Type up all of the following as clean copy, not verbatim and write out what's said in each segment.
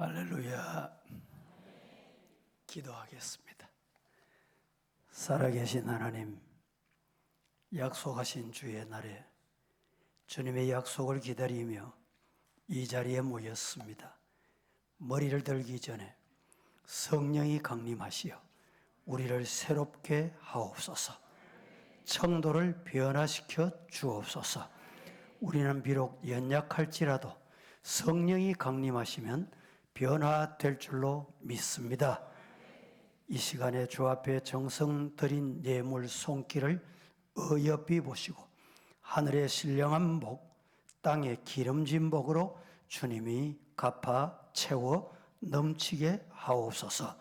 할렐루야. 기도하겠습니다. 살아계신 하나님, 약속하신 주의 날에 주님의 약속을 기다리며 이 자리에 모였습니다. 머리를 들기 전에 성령이 강림하시어 우리를 새롭게 하옵소서. 청도를 변화시켜 주옵소서. 우리는 비록 연약할지라도 성령이 강림하시면 변화될 줄로 믿습니다. 이 시간에 주 앞에 정성 들인 예물 손길을 어여삐 보시고 하늘의 신령한 복, 땅의 기름진 복으로 주님이 갚아 채워 넘치게 하옵소서.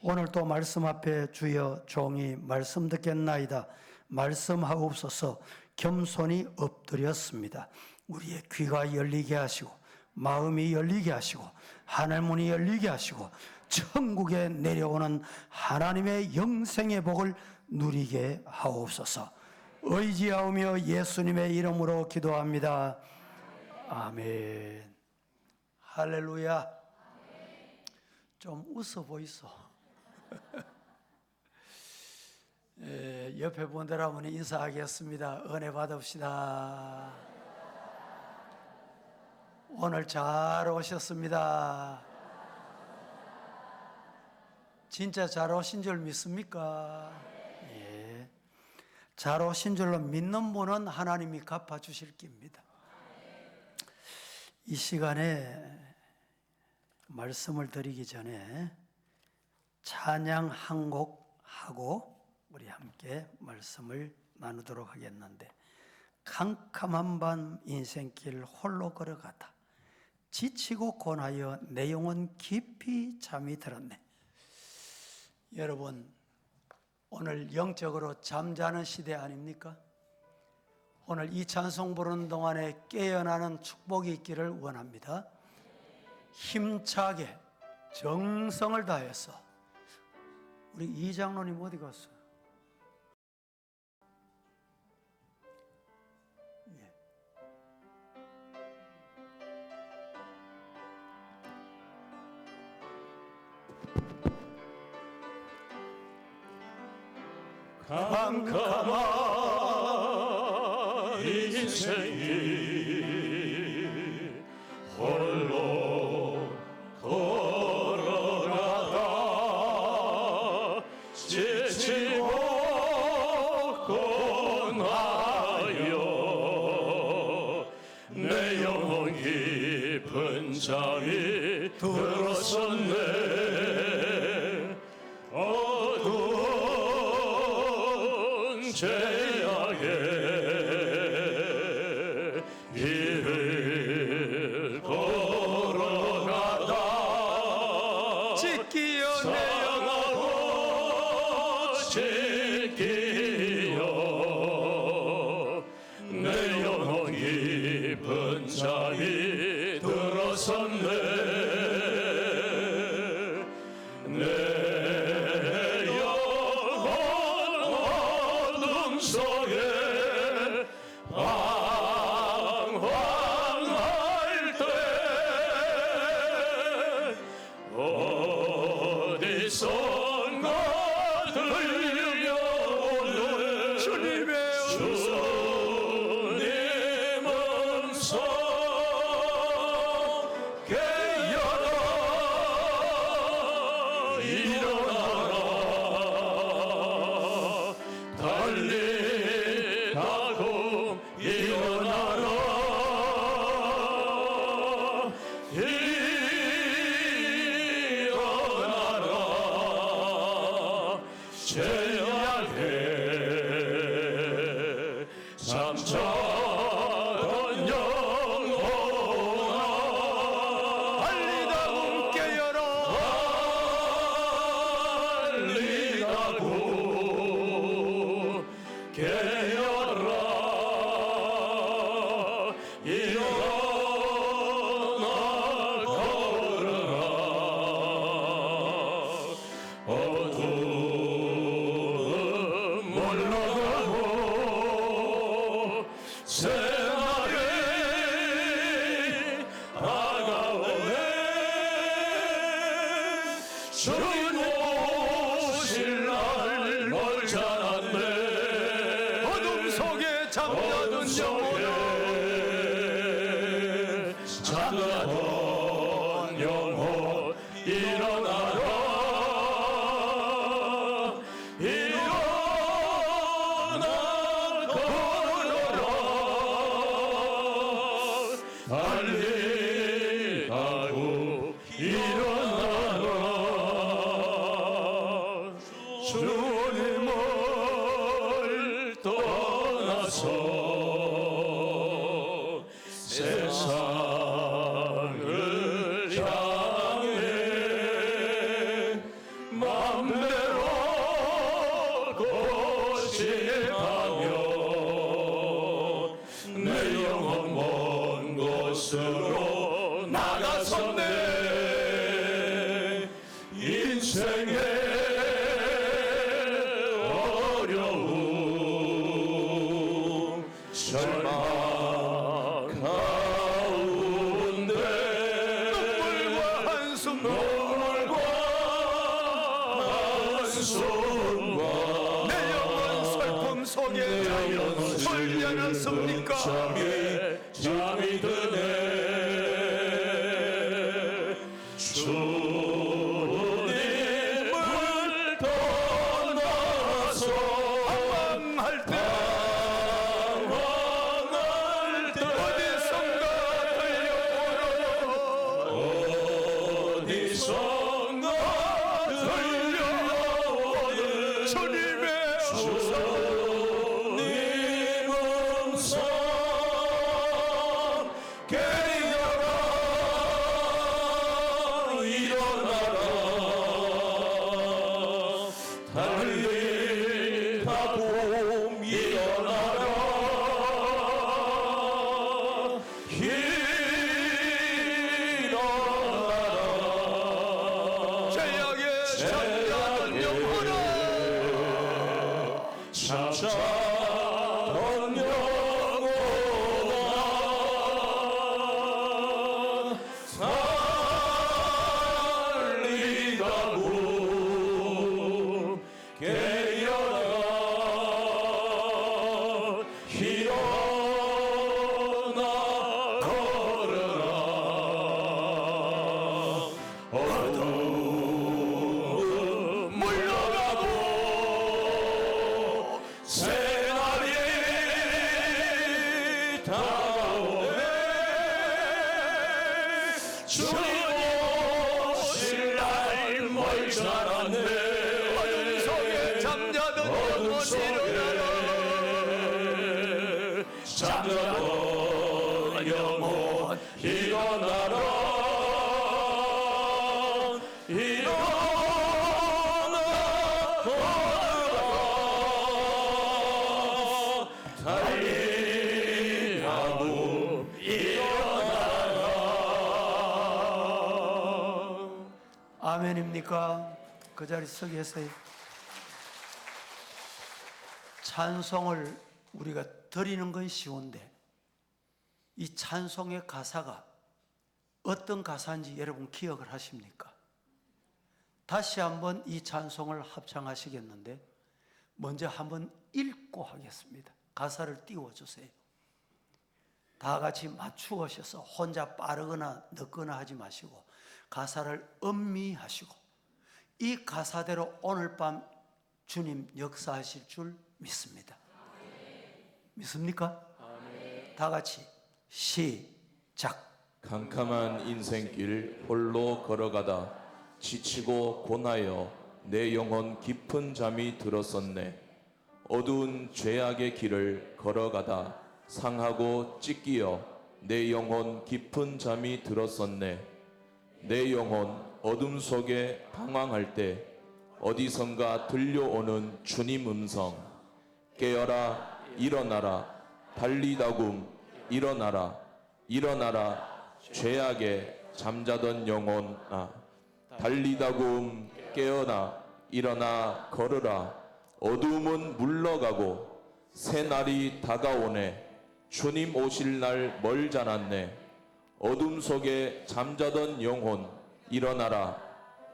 오늘 또 말씀 앞에 주여 종이 말씀 듣겠나이다 말씀하옵소서. 겸손히 엎드렸습니다. 우리의 귀가 열리게 하시고 마음이 열리게 하시고 하늘문이 열리게 하시고 천국에 내려오는 하나님의 영생의 복을 누리게 하옵소서. 의지하오며 예수님의 이름으로 기도합니다. 아멘. 할렐루야. 좀 웃어 보이소. 옆에 분들하고는 인사하겠습니다. 은혜 받읍시다. 오늘 잘 오셨습니다. 진짜 잘 오신 줄 믿습니까? 예. 잘 오신 줄로 믿는 분은 하나님이 갚아주실 겁니다. 이 시간에 말씀을 드리기 전에 찬양 한 곡 하고 우리 함께 말씀을 나누도록 하겠는데, 캄캄한 밤 인생길 홀로 걸어가다 지치고 고나여 내 영혼 깊이 잠이 들었네. 여러분, 오늘 영적으로 잠자는 시대 아닙니까? 오늘 이 찬송 부르는 동안에 깨어나는 축복이 있기를 원합니다. 힘차게 정성을 다해서. 우리 이 장로님 어디 갔어요? 캄캄한 인생길 홀로 걸어가다 지치고 고나여 내 영혼 깊은 잠이 들었었네. 죄악의 길을 걸어가다 지키어 사랑하고 지키어 내 영혼 깊은 잠이 들었었네. 일어나 주님 오실 날 멀지 않았네. 어둠 속에 잠자던 영혼아 잠자던 영혼 일어나라. 일어나 걸어라. 달리라고 일어나라. 주님을 떠나서 세상을 향해 맘대로 고집하며 내 영혼 먼 곳으로 나가섰네. 인생의 어려움 절망 가운데 눈물과 한숨과 내 영혼 슬픔 속에 설려났습니까? 잠이 드네. 주님을 떠나서 방황할 때 어디선가 어디선가 들려오는 주님의 주님 음성 깨어라. 일어나라. 달리다 봄 일어나라. 일어나라. 죄악에 잠자던 영혼아 잠자던 영혼아 달리다 봄 깨어라. 일어나 걸어라. 어둠 물러가고 새날이 다오네. 주님 오실 날 멀지 않았네. 어둠 속에 잠자던 영혼 일어나라. 잠자던 영혼 일어나라. 일어나 걸어라. 달리라고 일어나라. 아멘입니까? 그 자리 서 계세요. 찬송을 우리가 드리는 건 쉬운데 이 찬송의 가사가 어떤 가사인지 여러분 기억을 하십니까? 다시 한번 이 찬송을 합창하시겠는데 먼저 한번 읽고 하겠습니다. 가사를 띄워주세요. 다 같이 맞추어셔서 혼자 빠르거나 늦거나 하지 마시고 가사를 음미하시고 이 가사대로 오늘 밤 주님 역사하실 줄 믿습니다. 믿습니까? 다 같이 시작. 캄캄한 인생길 홀로 걸어가다 지치고 고나여 내 영혼 깊은 잠이 들었었네. 어두운 죄악의 길을 걸어가다 상하고 찢기어 내 영혼 깊은 잠이 들었었네. 내 영혼 어둠 속에 방황할 때 어디선가 들려오는 주님 음성 깨어라 일어나라 달리다굼 일어나라 일어나라 죄악에 잠자던 영혼아 달리다굼 깨어나 일어나 걸으라 어두움은 물러가고 새날이 다가오네 주님 오실 날 멀잖았네 어둠 속에 잠자던 영혼 일어나라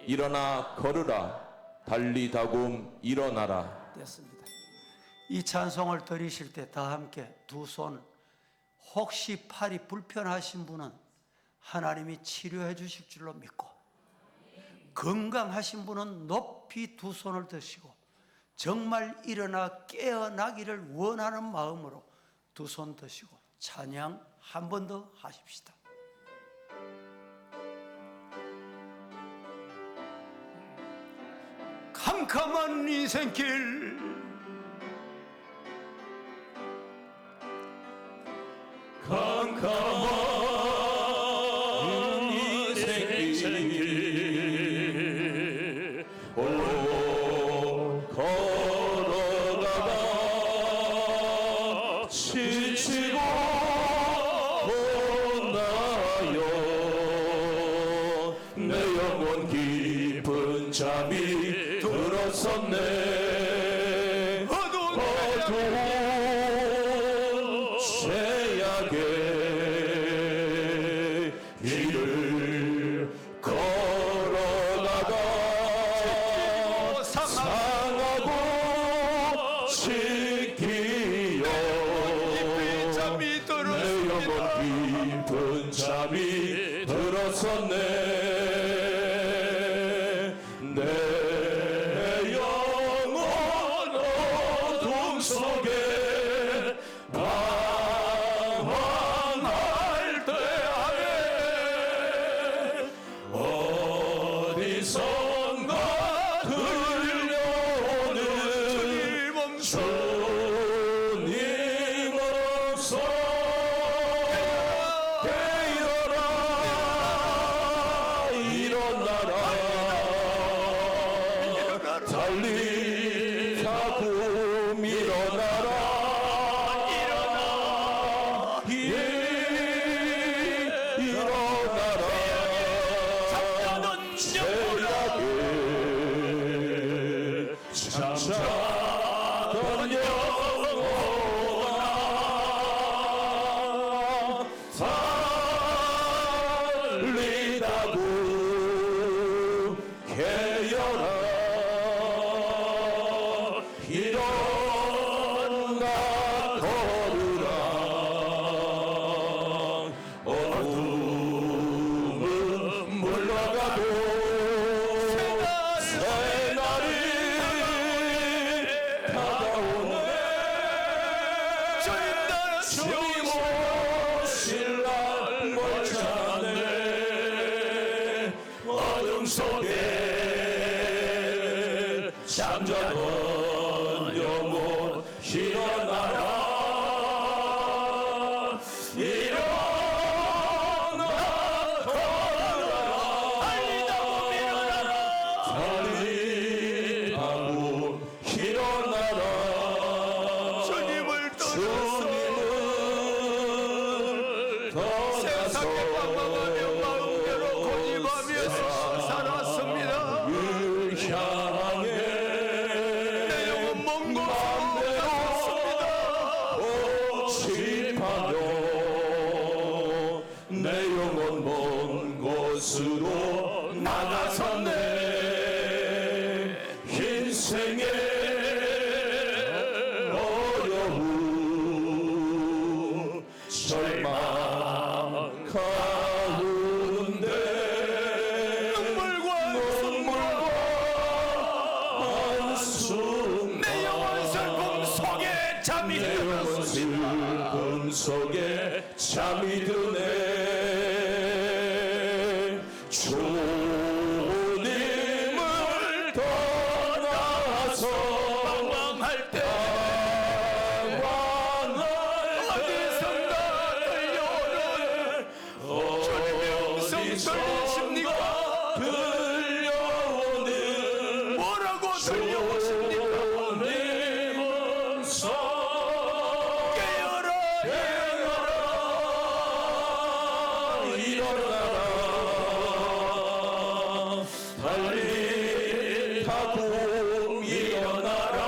일어나 걸으라. 달리다굼 일어나라. 됐습니다. 이 찬송을 들으실 때 다 함께 두 손, 혹시 팔이 불편하신 분은 하나님이 치료해 주실 줄로 믿고, 건강하신 분은 높이 두 손을 드시고, 정말 일어나 깨어나기를 원하는 마음으로 두 손 드시고 찬양 한 번 더 하십시다. 캄캄한 인생길 캄캄한 인생길 홀로 걸어가다 지치고 혼나요. 내 영혼 깊은 잠이 들었었네. 어두운 죄악의 길을 걸어가다 상하고 지키어 내 영혼 깊은 잠이 들었었네. 내 영혼 어둠 속에 방황할 때에 어디선가 들려오는 주님 없어 깨어라 일어나라 달리다굼 일어나라 일어나라 죄악의 잠자던 영혼아 달리다굼 깨어라 일어나 걸으라 어둠은 물러가도 새날이 다가오네. 주님 오실 날 멀지 않네. 어둠 속에 잠자던 영혼 일어나라 일어나 걸어라 달리다굼 일어나라 주님을 떠나서 세상에 방황하며 마음대로 고집하며 살았습니다. 늘 향해 내 영혼 먼 곳으로 고집하며 내 영혼 먼 곳으로 나가섰네. 인생의 어려움 절망 가운데 눈물과 한숨 내 영혼 슬픔 속에 잠이 드네. 주님을 떠나서 방황할 때 어디선가 들려오는 주님의 음성 들리십니까? 들려오는 뭐라고 들려오십니까? 주님 음성 깨어라 일어나라 달리다굼 일어나라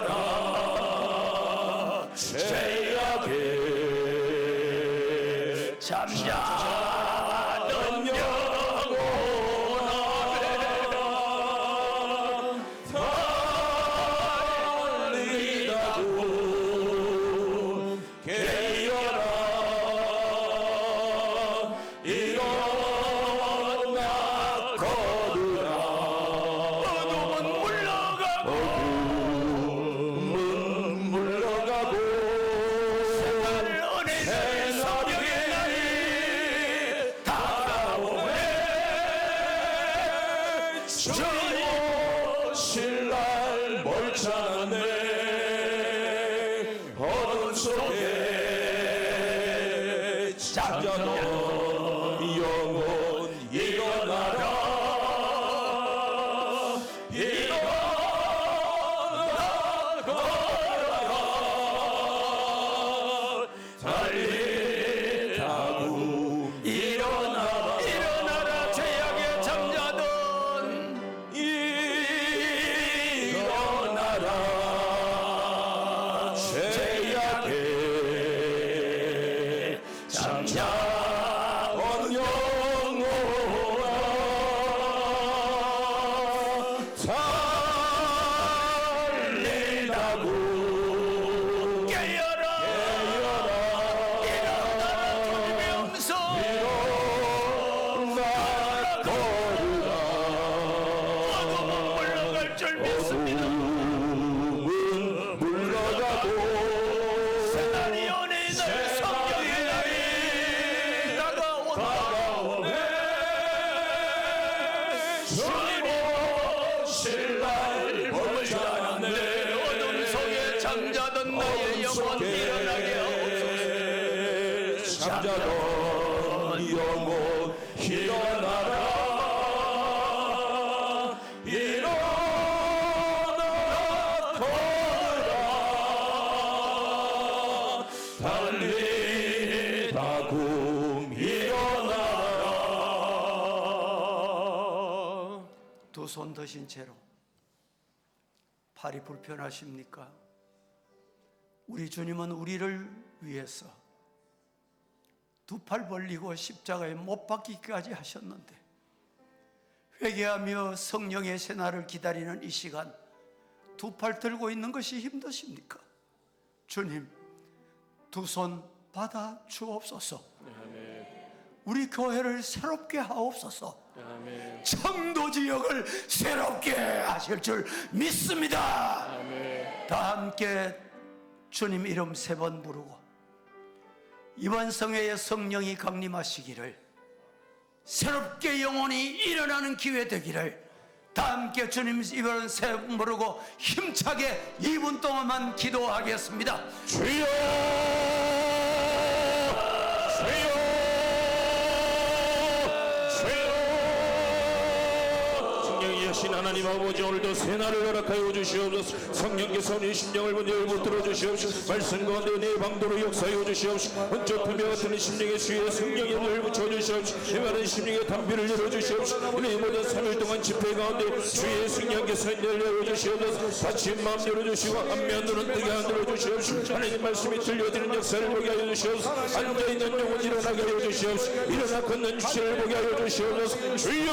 일어나라 죄악의 잠자던 영혼 앞에 달리다고 깨어라 일어나 걸으라 어둠은 물러가고 물러가고 은혜의 성령의 날이 다가오네 주님 오실 날 멀잖네 어둠 속에 잠자던 영혼 일어나라 일어나 걸어라 달리다고 일어나라 일어나라 죄악에 잠자던 일어나라 죄악에 잠자던 영혼아 달리다고 깨어라 일어나라 주님의 음성 일어나 걸으라 어둠은 물러갈 줄 믿습니다 물러가고 새날이 연애의 날 성령의 날이 다가오네 주님 오실 날 멀지 않았네 어둠 속에 잠자던 나의 영혼 일어나게 하옵소서 잠자던 영혼 일어나라 일어나 걸어라 달리다고 일어나라 두 손 드신 채로 팔이 불편하십니까? 우리 주님은 우리를 위해서 두 팔 벌리고 십자가에 못 박히기까지 하셨는데 회개하며 성령의 새날을 기다리는 이 시간 두 팔 들고 있는 것이 힘드십니까? 주님 두 손 받아 주옵소서. 우리 교회를 새롭게 하옵소서. 청도 지역을 새롭게 하실 줄 믿습니다. 다 함께 주님 이름 3번 부르고 이번 성회에 성령이 강림하시기를 새롭게 영혼이 일어나는 기회 되기를 다 함께 주님 이번 3번 부르고 힘차게 2분 동안만 기도하겠습니다. 주여 주여 성령이 여신 하나님 아버지 오늘도 새날을 허락하여 주시옵소서. 성령께서 우리 심령을 문제를 붙들어 주시옵소서. 말씀 가운데 은혜의 방도로 역사하여 주시옵소서. 헌적 불며 같은 심령의 수에 성령의 물을 붙여 주시옵소서. 메마른 심령의 담비를 열어 주시옵소서. 우리 모든 3일 동안 집회 가운데 주의 성령께서 열려 주시옵소서. 다친 마음 열어 주시고 안면 눈은 뜨게 만들어 주시옵소서. 하나님 말씀이 들려드리는 역사를 보게 하여 주시옵소서. 앉아있는 영혼 일어나게 하여 주시옵소서. 일어나 걷는 주시를 보게 하여 주시옵소서. 주여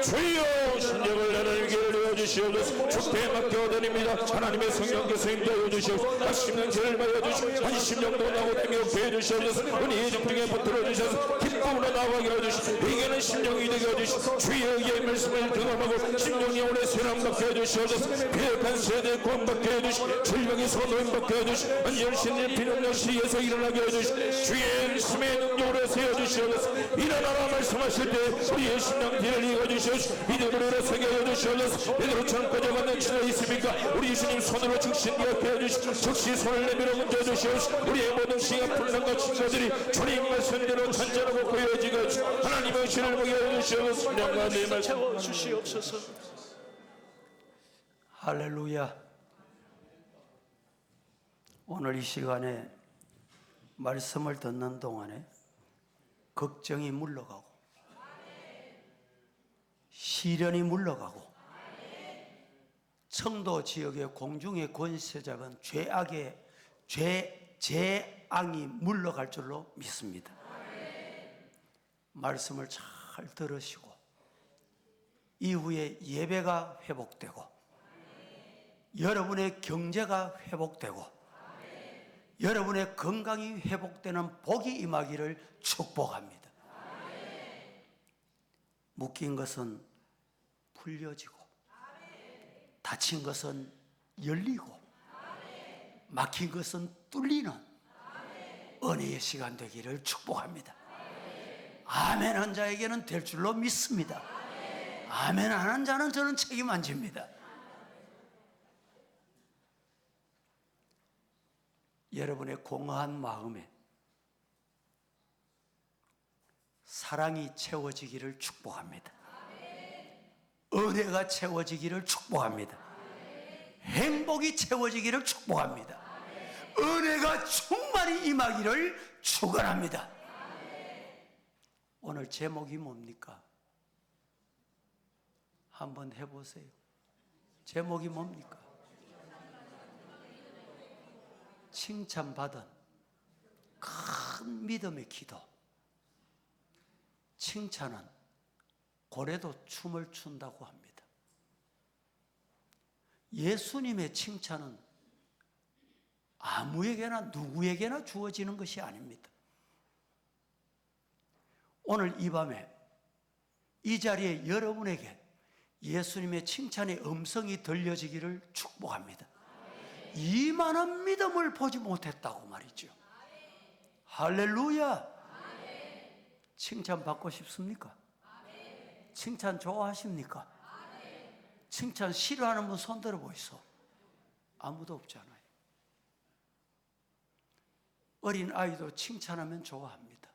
주여 신령을 하나님께 열려 주시옵소서. 축대에 맡겨드립니다. 하나님의 성령께서 임재하여 주시옵소서. 아심령 죄를 받아 주시옵소서. 한심령도 나고 맹욕해 주시옵소서. 은혜의 정중에 붙들어 주셔서 기쁨으로 나오게 해주시옵소서. 이게는 심령이 되게 해주시옵소서. 주의 의의 말씀을 경험하고 심령이 오래 세랑받게 해주시옵소서. 비역한 세대 구원받게 해주시옵소서. 질병에서 노인받게 해주시옵소서. 안열신의 비능력 시에서 일어나게 해주시옵소서. 주의 말씀의 능력으로 세워주시옵소서. 일어나라 말씀하실 때 우리의 심령 뒤를 이어주시옵소서. 믿음으로 서게 해주시옵소서. 믿음으로 참고져가는 주가 있습니까? 우리 주님 손으로 즉신되게 해주시옵소서. 즉시 손을 내밀어 얹어주시옵소서. 우리의 모든 시간 불난과 친구들이 주님 말씀대로 찬전하고 고여지게 해주시옵소서. 하나님의 신을 보게 해주시옵소서. 성령과 내 말 채워주시옵소서. 할렐루야. 오늘 이 시간에 말씀을 듣는 동안에 걱정이 물러가고 시련이 물러가고 청도 지역의 공중의 권세 잡은 재앙이 물러갈 줄로 믿습니다. 말씀을 잘 들으시고 이후에 예배가 회복되고 여러분의 경제가 회복되고 여러분의 건강이 회복되는 복이 임하기를 축복합니다. 묶인 것은 풀려지고 닫힌 것은 열리고 막힌 것은 뚫리는 은혜의 시간 되기를 축복합니다. 아멘 한 자에게는 될 줄로 믿습니다. 아멘 안 한 자는 저는 책임 안 집니다. 여러분의 공허한 마음에 사랑이 채워지기를 축복합니다. 은혜가 채워지기를 축복합니다. 행복이 채워지기를 축복합니다. 은혜가 충만히 임하기를 축원합니다. 오늘 제목이 뭡니까? 한번 해보세요. 제목이 뭡니까? 칭찬받은 큰 믿음의 기도. 칭찬은 고래도 춤을 춘다고 합니다. 예수님의 칭찬은 아무에게나 누구에게나 주어지는 것이 아닙니다. 오늘 이 밤에 이 자리에 여러분에게 예수님의 칭찬의 음성이 들려지기를 축복합니다. 이만한 믿음을 보지 못했다고 말이죠. 할렐루야. 칭찬 받고 싶습니까? 칭찬 좋아하십니까? 칭찬 싫어하는 분 손 들어 보이소. 아무도 없잖아요. 어린 아이도 칭찬하면 좋아합니다.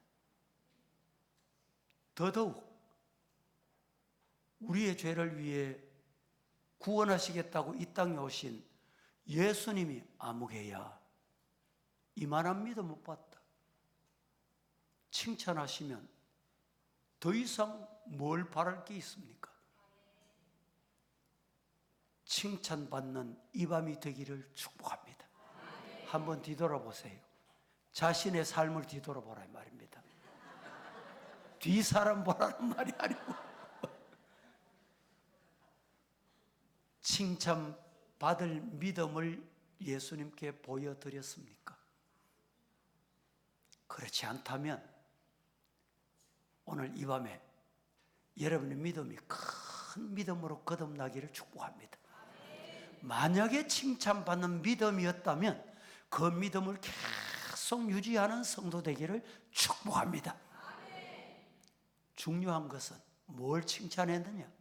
더더욱 우리의 죄를 위해 구원하시겠다고 이 땅에 오신 예수님이 아무개야 이만한 믿음 못 봤다. 칭찬하시면 더 이상 뭘 바랄 게 있습니까? 칭찬받는 이 밤이 되기를 축복합니다. 한번 뒤돌아보세요. 자신의 삶을 뒤돌아보라 이 말입니다. 뒷사람 보라는 말이 아니고 칭찬받을 믿음을 예수님께 보여드렸습니까? 그렇지 않다면 오늘 이 밤에 여러분의 믿음이 큰 믿음으로 거듭나기를 축복합니다. 만약에 칭찬받는 믿음이었다면 그 믿음을 계속 유지하는 성도 되기를 축복합니다. 중요한 것은 뭘 칭찬했느냐?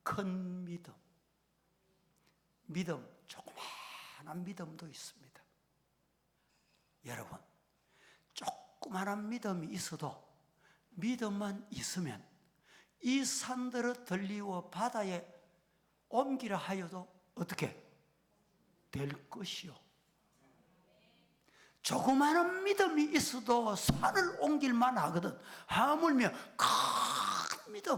큰 믿음. 믿음, 조그마한 믿음도 있습니다. 여러분, 조그마한 믿음이 있어도 믿음만 있으면 이 산들을 들리워 바다에 옮기라 하여도 어떻게 될 것이요. 조그마한 믿음이 있어도 산을 옮길만 하거든. 하물며 큰 믿음.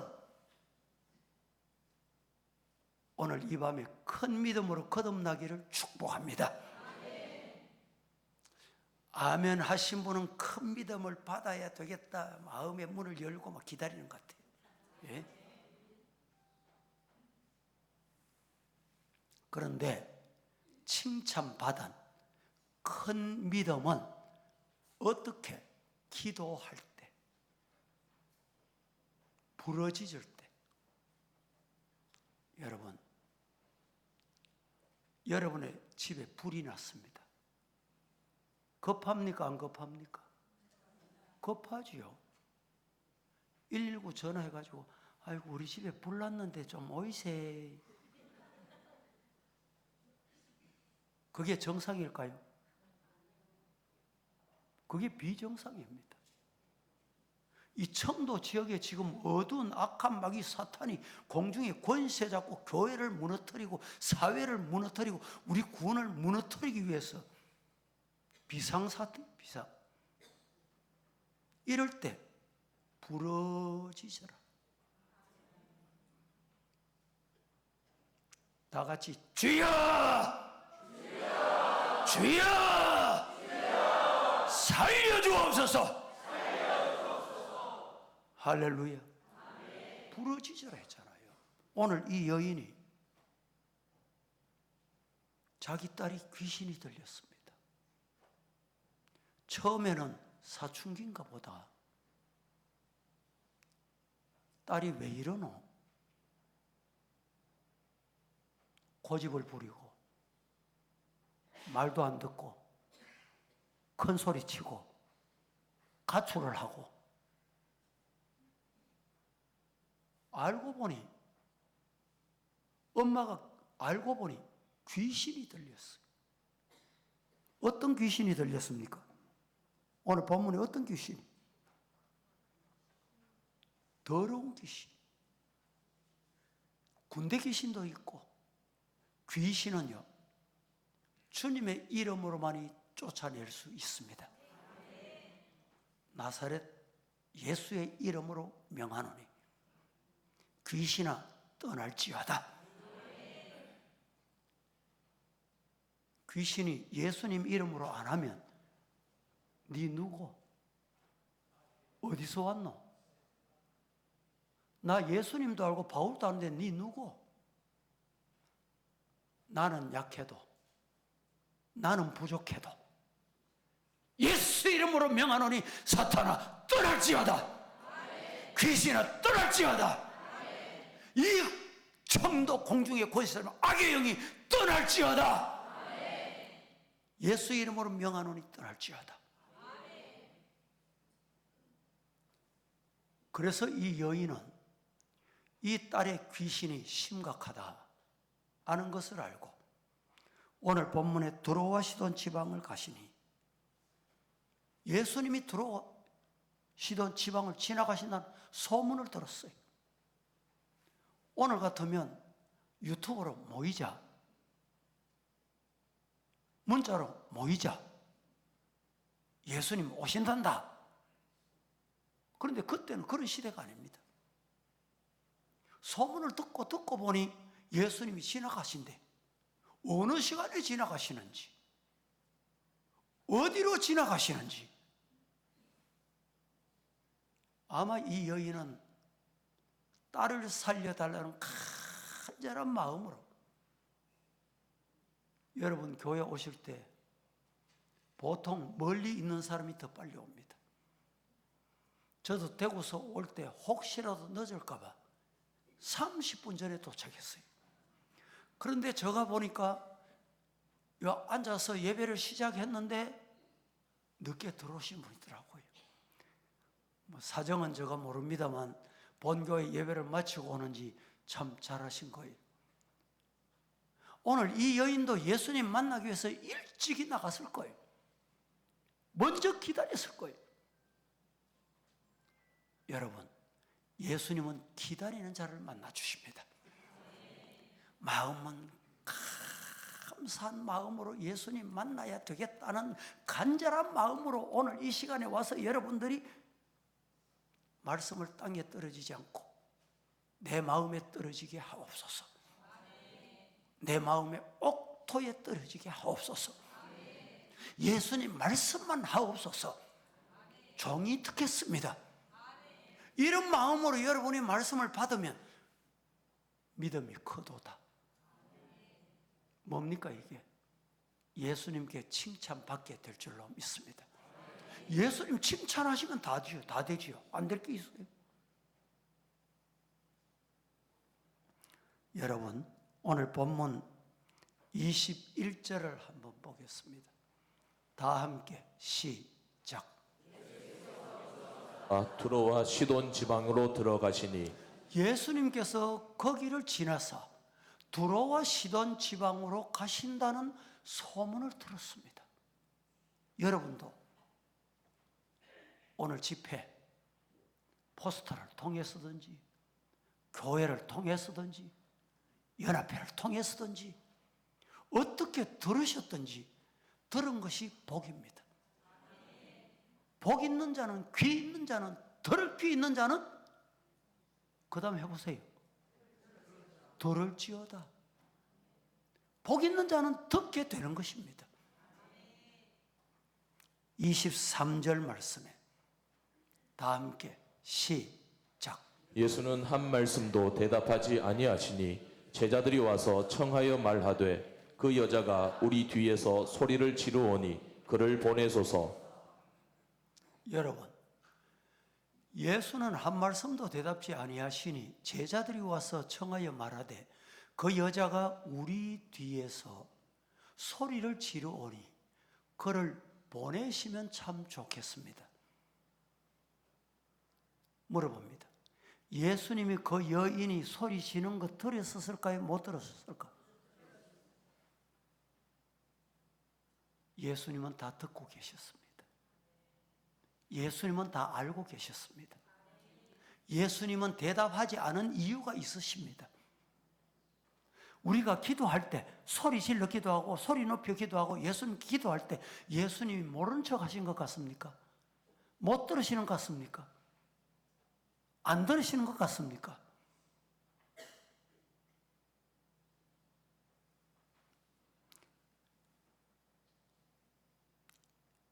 오늘 이 밤에 큰 믿음으로 거듭나기를 축복합니다. 아멘 하신 분은 큰 믿음을 받아야 되겠다. 마음의 문을 열고 막 기다리는 것 같아요. 예? 그런데 칭찬받은 큰 믿음은 어떻게 기도할 때, 부러지질 때, 여러분의 집에 불이 났습니다. 급합니까? 안 급합니까? 급하지요. 119 전화해가지고 아이고 우리 집에 불 났는데 좀 오이세. 그게 정상일까요? 그게 비정상입니다. 이 청도 지역에 지금 어두운 악한 마귀 사탄이 공중에 권세 잡고 교회를 무너뜨리고 사회를 무너뜨리고 우리 구원을 무너뜨리기 위해서 비상사태, 이럴 때 부러지셔라. 다 같이 주여! 주여! 주여! 살려주옵소서! 할렐루야. 부러지져라 했잖아요. 오늘 이 여인이 자기 딸이 귀신이 들렸습니다. 처음에는 사춘기인가 보다. 딸이 왜 이러노? 고집을 부리고 말도 안 듣고 큰 소리 치고 가출을 하고, 알고 보니 엄마가 알고 보니 귀신이 들렸어요. 어떤 귀신이 들렸습니까? 오늘 본문에 어떤 귀신? 더러운 귀신. 군대 귀신도 있고, 귀신은요 주님의 이름으로만이 쫓아낼 수 있습니다. 나사렛 예수의 이름으로 명하노니 귀신아 떠날지어다. 귀신이 예수님 이름으로 안 하면 네 누구? 어디서 왔노? 나 예수님도 알고 바울도 아는데 네 누구? 나는 약해도, 나는 부족해도 예수 이름으로 명하노니 사탄아 떠날지어다. 귀신아 떠날지어다. 이 청도 공중에 거짓을 하는 악의 영이 떠날지어다. 예수 이름으로 명하노니 떠날지어다. 그래서 이 여인은 이 딸의 귀신이 심각하다 아는 것을 알고 오늘 본문에 두로와 시돈 지방을 가시니, 예수님이 두로와 시돈 지방을 지나가신다는 소문을 들었어요. 오늘 같으면 유튜브로 모이자, 문자로 모이자, 예수님 오신단다. 그런데 그때는 그런 시대가 아닙니다. 소문을 듣고 보니 예수님이 지나가신대. 어느 시간에 지나가시는지, 어디로 지나가시는지. 아마 이 여인은 딸을 살려달라는 간절한 마음으로, 여러분 교회 오실 때 보통 멀리 있는 사람이 더 빨리 옵니다. 저도 대구서 올 때 혹시라도 늦을까 봐 30분 전에 도착했어요. 그런데 제가 보니까 앉아서 예배를 시작했는데 늦게 들어오신 분이더라고요. 사정은 제가 모릅니다만 본교회 예배를 마치고 오는지 참 잘하신 거예요. 오늘 이 여인도 예수님 만나기 위해서 일찍이 나갔을 거예요. 먼저 기다렸을 거예요. 여러분, 예수님은 기다리는 자를 만나 주십니다. 마음은 감사한 마음으로 예수님 만나야 되겠다는 간절한 마음으로 오늘 이 시간에 와서 여러분들이 말씀을 땅에 떨어지지 않고 내 마음에 떨어지게 하옵소서. 내 마음에 옥토에 떨어지게 하옵소서. 예수님 말씀만 하옵소서. 종이 듣겠습니다. 이런 마음으로 여러분이 말씀을 받으면 믿음이 크도다. 뭡니까 이게? 예수님께 칭찬받게 될 줄로 믿습니다. 예수님 칭찬하시면 다 되지요. 안 될 게 있어요? 여러분, 오늘 본문 21절을 한번 보겠습니다. 다 함께 시작. 두로와 시돈 지방으로 들어가시니 예수님께서 거기를 지나서 두로와 시돈 지방으로 가신다는 소문을 들었습니다. 여러분도 오늘 집회 포스터를 통해서든지 교회를 통해서든지 연합회를 통해서든지 어떻게 들으셨든지 들은 것이 복입니다. 복 있는 자는, 귀 있는 자는, 들을 귀 있는 자는 그 다음 해보세요. 들을지어다. 복 있는 자는 듣게 되는 것입니다. 23절 말씀에 다 함께 시작. 예수는 한 말씀도 대답하지 아니하시니 제자들이 와서 청하여 말하되 그 여자가 우리 뒤에서 소리를 지르오니 그를 보내소서. 여러분, 예수는 한 말씀도 대답지 아니하시니 제자들이 와서 청하여 말하되 그 여자가 우리 뒤에서 소리를 지르오니 그를 보내시면 참 좋겠습니다. 물어봅니다. 예수님이 그 여인이 소리 지는 거 들었을까요? 못 들었을까? 예수님은 다 듣고 계셨습니다. 예수님은 다 알고 계셨습니다. 예수님은 대답하지 않은 이유가 있으십니다. 우리가 기도할 때 소리 질러 기도하고 소리 높여 기도하고 예수님 기도할 때 예수님이 모른 척 하신 것 같습니까? 못 들으시는 것 같습니까? 안 들으시는 것 같습니까?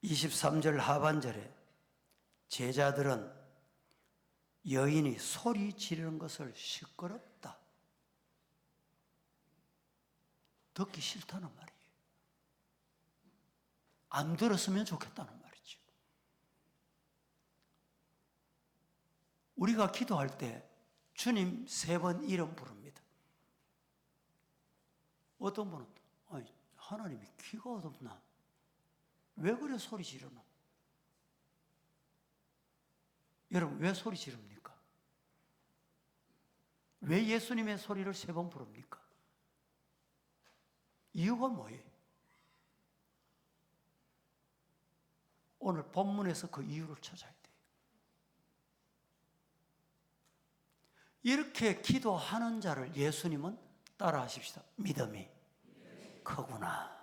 (23절) 하반절에 제자들은 여인이 소리 지르는 것을 시끄럽다, 듣기 싫다는 말이에요. 안 들었으면 좋겠다는 말이죠. 우리가 기도할 때 주님 3번 이름 부릅니다. 어떤 분은 하나님이 귀가 어둡나? 왜 그래 소리 지르나? 여러분, 왜 소리 지릅니까? 왜 예수님의 소리를 3번 부릅니까? 이유가 뭐예요? 오늘 본문에서 그 이유를 찾아야 돼요. 이렇게 기도하는 자를 예수님은 따라 하십시다. 믿음이 크구나.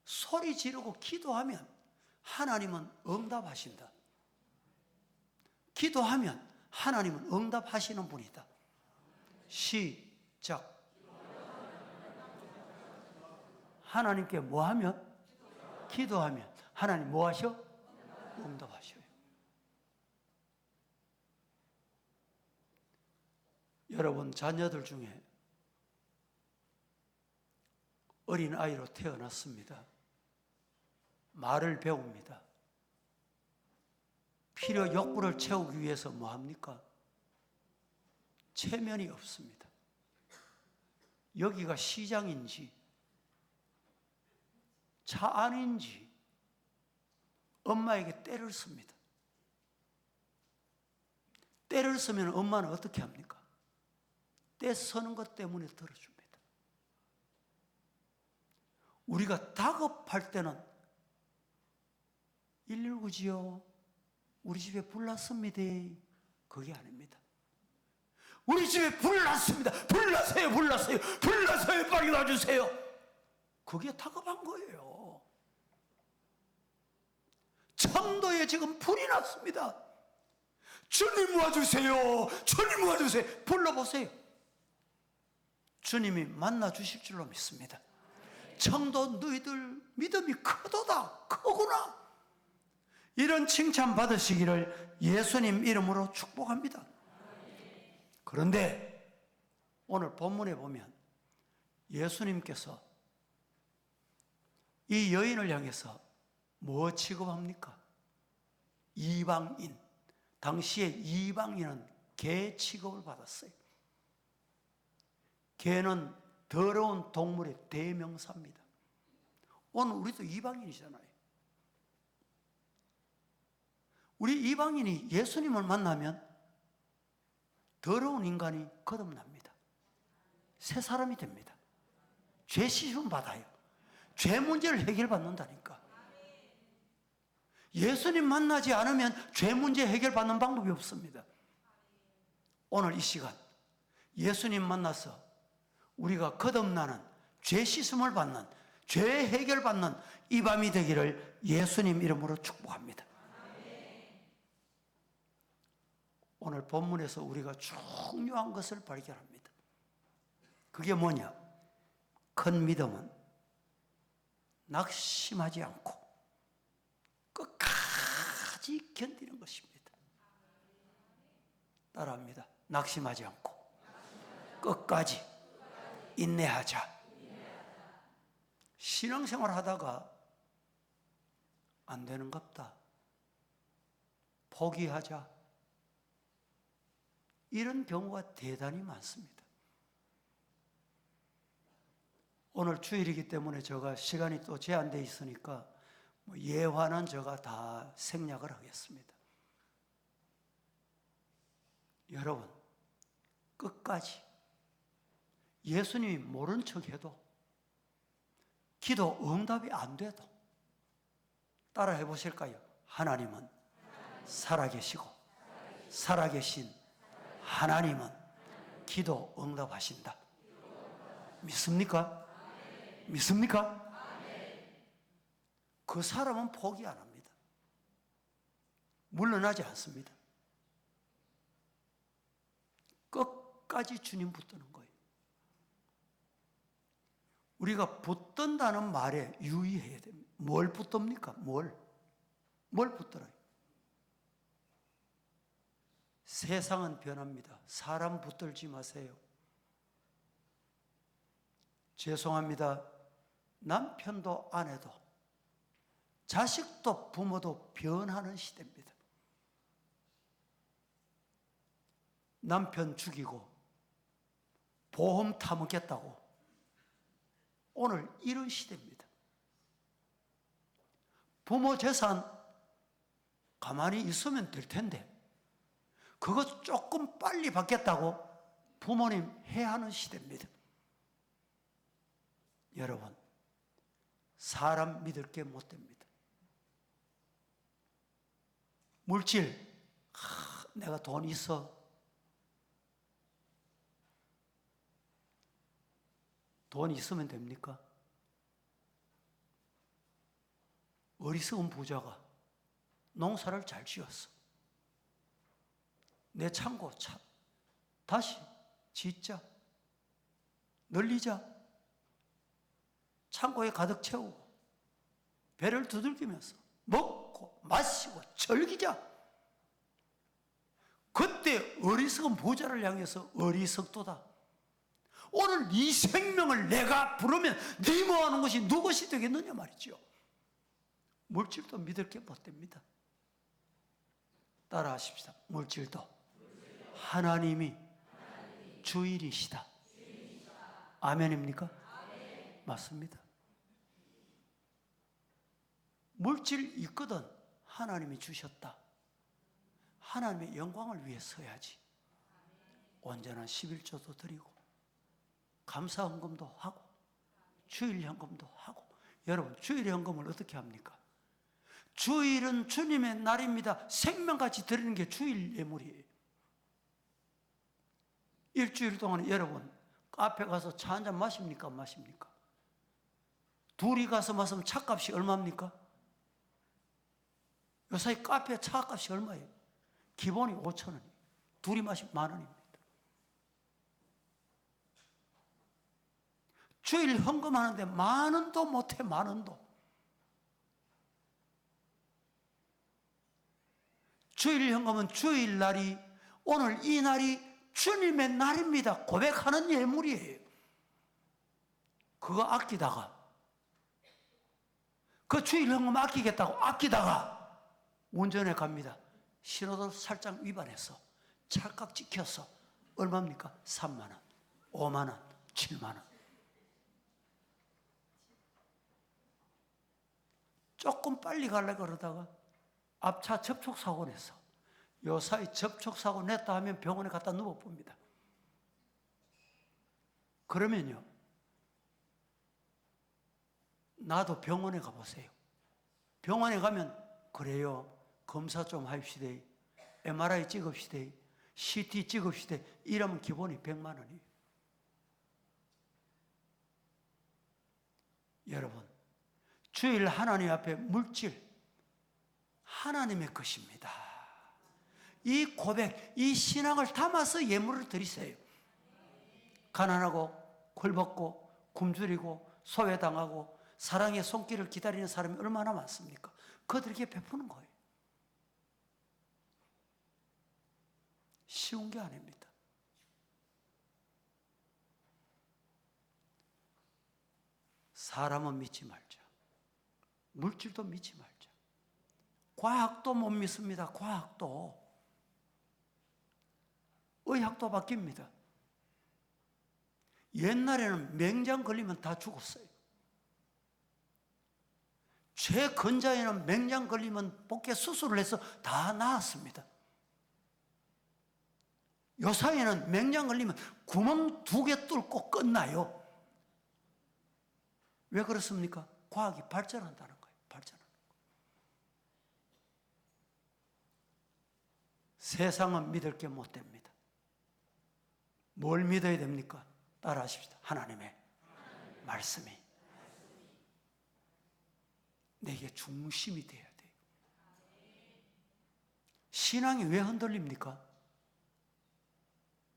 소리 지르고 기도하면 하나님은 응답하신다. 기도하면 하나님은 응답하시는 분이다. 시작. 하나님께 뭐 하면? 기도하면 하나님 뭐 하셔? 응답하셔요. 여러분, 자녀들 중에 어린 아이로 태어났습니다. 말을 배웁니다. 필요 욕구를 채우기 위해서 뭐 합니까? 체면이 없습니다. 여기가 시장인지 차 안인지 엄마에게 떼를 씁니다. 떼를 쓰면 엄마는 어떻게 합니까? 떼 서는 것 때문에 들어줍니다. 우리가 다급할 때는 119지요. 우리 집에 불 났습니다. 그게 아닙니다. 우리 집에 불 났습니다. 불 났어요. 불 났어요. 불 났어요. 빨리 와주세요. 그게 다급한 거예요. 청도에 지금 불이 났습니다. 주님 와주세요. 주님 와주세요. 불러보세요. 주님이 만나 주실 줄로 믿습니다. 청도 너희들 믿음이 크도다. 크구나. 이런 칭찬 받으시기를 예수님 이름으로 축복합니다. 그런데 오늘 본문에 보면 예수님께서 이 여인을 향해서 뭐 취급합니까? 이방인. 당시에 이방인은 개 취급을 받았어요. 개는 더러운 동물의 대명사입니다. 오늘 우리도 이방인이잖아요. 우리 이방인이 예수님을 만나면 더러운 인간이 거듭납니다. 새 사람이 됩니다. 죄 씻음 받아요. 죄 문제를 해결받는다니까. 예수님 만나지 않으면 죄 문제 해결받는 방법이 없습니다. 오늘 이 시간 예수님 만나서 우리가 거듭나는, 죄 씻음을 받는, 죄 해결받는 이 밤이 되기를 예수님 이름으로 축복합니다. 오늘 본문에서 우리가 중요한 것을 발견합니다. 그게 뭐냐? 큰 믿음은 낙심하지 않고 끝까지 견디는 것입니다. 따라합니다. 낙심하지 않고 끝까지 인내하자. 신앙생활 하다가 안 되는갑다, 포기하자, 이런 경우가 대단히 많습니다. 오늘 주일이기 때문에 제가 시간이 또 제한되어 있으니까 예화는 제가 다 생략을 하겠습니다. 여러분, 끝까지 예수님이 모른 척해도, 기도 응답이 안 돼도 따라 해보실까요? 하나님은 살아계시고 살아계신 하나님은 기도 응답하신다. 믿습니까? 믿습니까? 그 사람은 포기 안 합니다. 물러나지 않습니다. 끝까지 주님 붙드는 거예요. 우리가 붙든다는 말에 유의해야 됩니다. 뭘 붙듭니까? 뭘 붙들어요? 세상은 변합니다. 사람 붙들지 마세요. 죄송합니다. 남편도 아내도 자식도 부모도 변하는 시대입니다. 남편 죽이고 보험 타먹겠다고 오늘 이런 시대입니다. 부모 재산 가만히 있으면 될 텐데 그것 조금 빨리 받겠다고 부모님 해하는 시대입니다. 여러분, 사람 믿을 게 못 됩니다. 물질, 내가 돈 있어. 돈 있으면 됩니까? 어리석은 부자가 농사를 잘 지었어. 내 창고 다시 짓자, 늘리자. 창고에 가득 채우고 배를 두들기면서 먹고 마시고 즐기자. 그때 어리석은 부자를 향해서 어리석도다. 오늘 네 생명을 내가 부르면 네 뭐하는 것이 누구시 되겠느냐 말이죠. 물질도 믿을 게 못 됩니다. 따라 하십시다. 물질도 하나님이 주인이시다. 아멘입니까? 맞습니다. 물질 있거든 하나님이 주셨다. 하나님의 영광을 위해 서야지. 온전한 11조도 드리고 감사헌금도 하고 주일헌금도 하고. 여러분, 주일헌금을 어떻게 합니까? 주일은 주님의 날입니다. 생명같이 드리는 게 주일 예물이에요. 일주일 동안 여러분 카페 가서 차 한잔 마십니까? 안 마십니까? 둘이 가서 마시면 차값이 얼마입니까? 요새 카페 차값이 얼마예요? 기본이 5,000원, 둘이 마시면 10,000원입니다. 주일 헌금하는데 10,000원도 못해. 10,000원도. 주일 헌금은 주일날이, 오늘 이 날이 주님의 날입니다. 고백하는 예물이에요. 그거 아끼다가, 그 주일 헌금 아끼겠다고 아끼다가 운전해 갑니다. 신호도 살짝 위반해서 찰칵 찍혀서 얼마입니까? 30,000원, 50,000원, 70,000원. 조금 빨리 가려고 그러다가 앞차 접촉사고 냈어. 요 사이 접촉사고 냈다 하면 병원에 갖다 누워봅니다. 그러면요, 나도 병원에 가보세요. 병원에 가면 그래요, 검사 좀 합시다, MRI 찍읍시다, CT 찍읍시다, 이러면 기본이 100,000원이에요. 여러분, 주일 하나님 앞에 물질 하나님의 것입니다. 이 고백, 이 신앙을 담아서 예물을 드리세요. 가난하고 굴벗고 굶주리고 소외당하고 사랑의 손길을 기다리는 사람이 얼마나 많습니까? 그들에게 베푸는 거예요. 쉬운 게 아닙니다. 사람은 믿지 말자. 물질도 믿지 말자. 과학도 못 믿습니다. 과학도. 의학도 바뀝니다. 옛날에는 맹장 걸리면 다 죽었어요. 최근자에는 맹장 걸리면 복개 수술을 해서 다 나았습니다. 요사이에는 맹장 걸리면 구멍 2개 뚫고 끝나요. 왜 그렇습니까? 과학이 발전한다는 거예요. 발전하는 거예요. 세상은 믿을 게 못 됩니다. 뭘 믿어야 됩니까? 따라하십시다. 하나님의 말씀이 내게 중심이 돼야 돼요. 신앙이 왜 흔들립니까?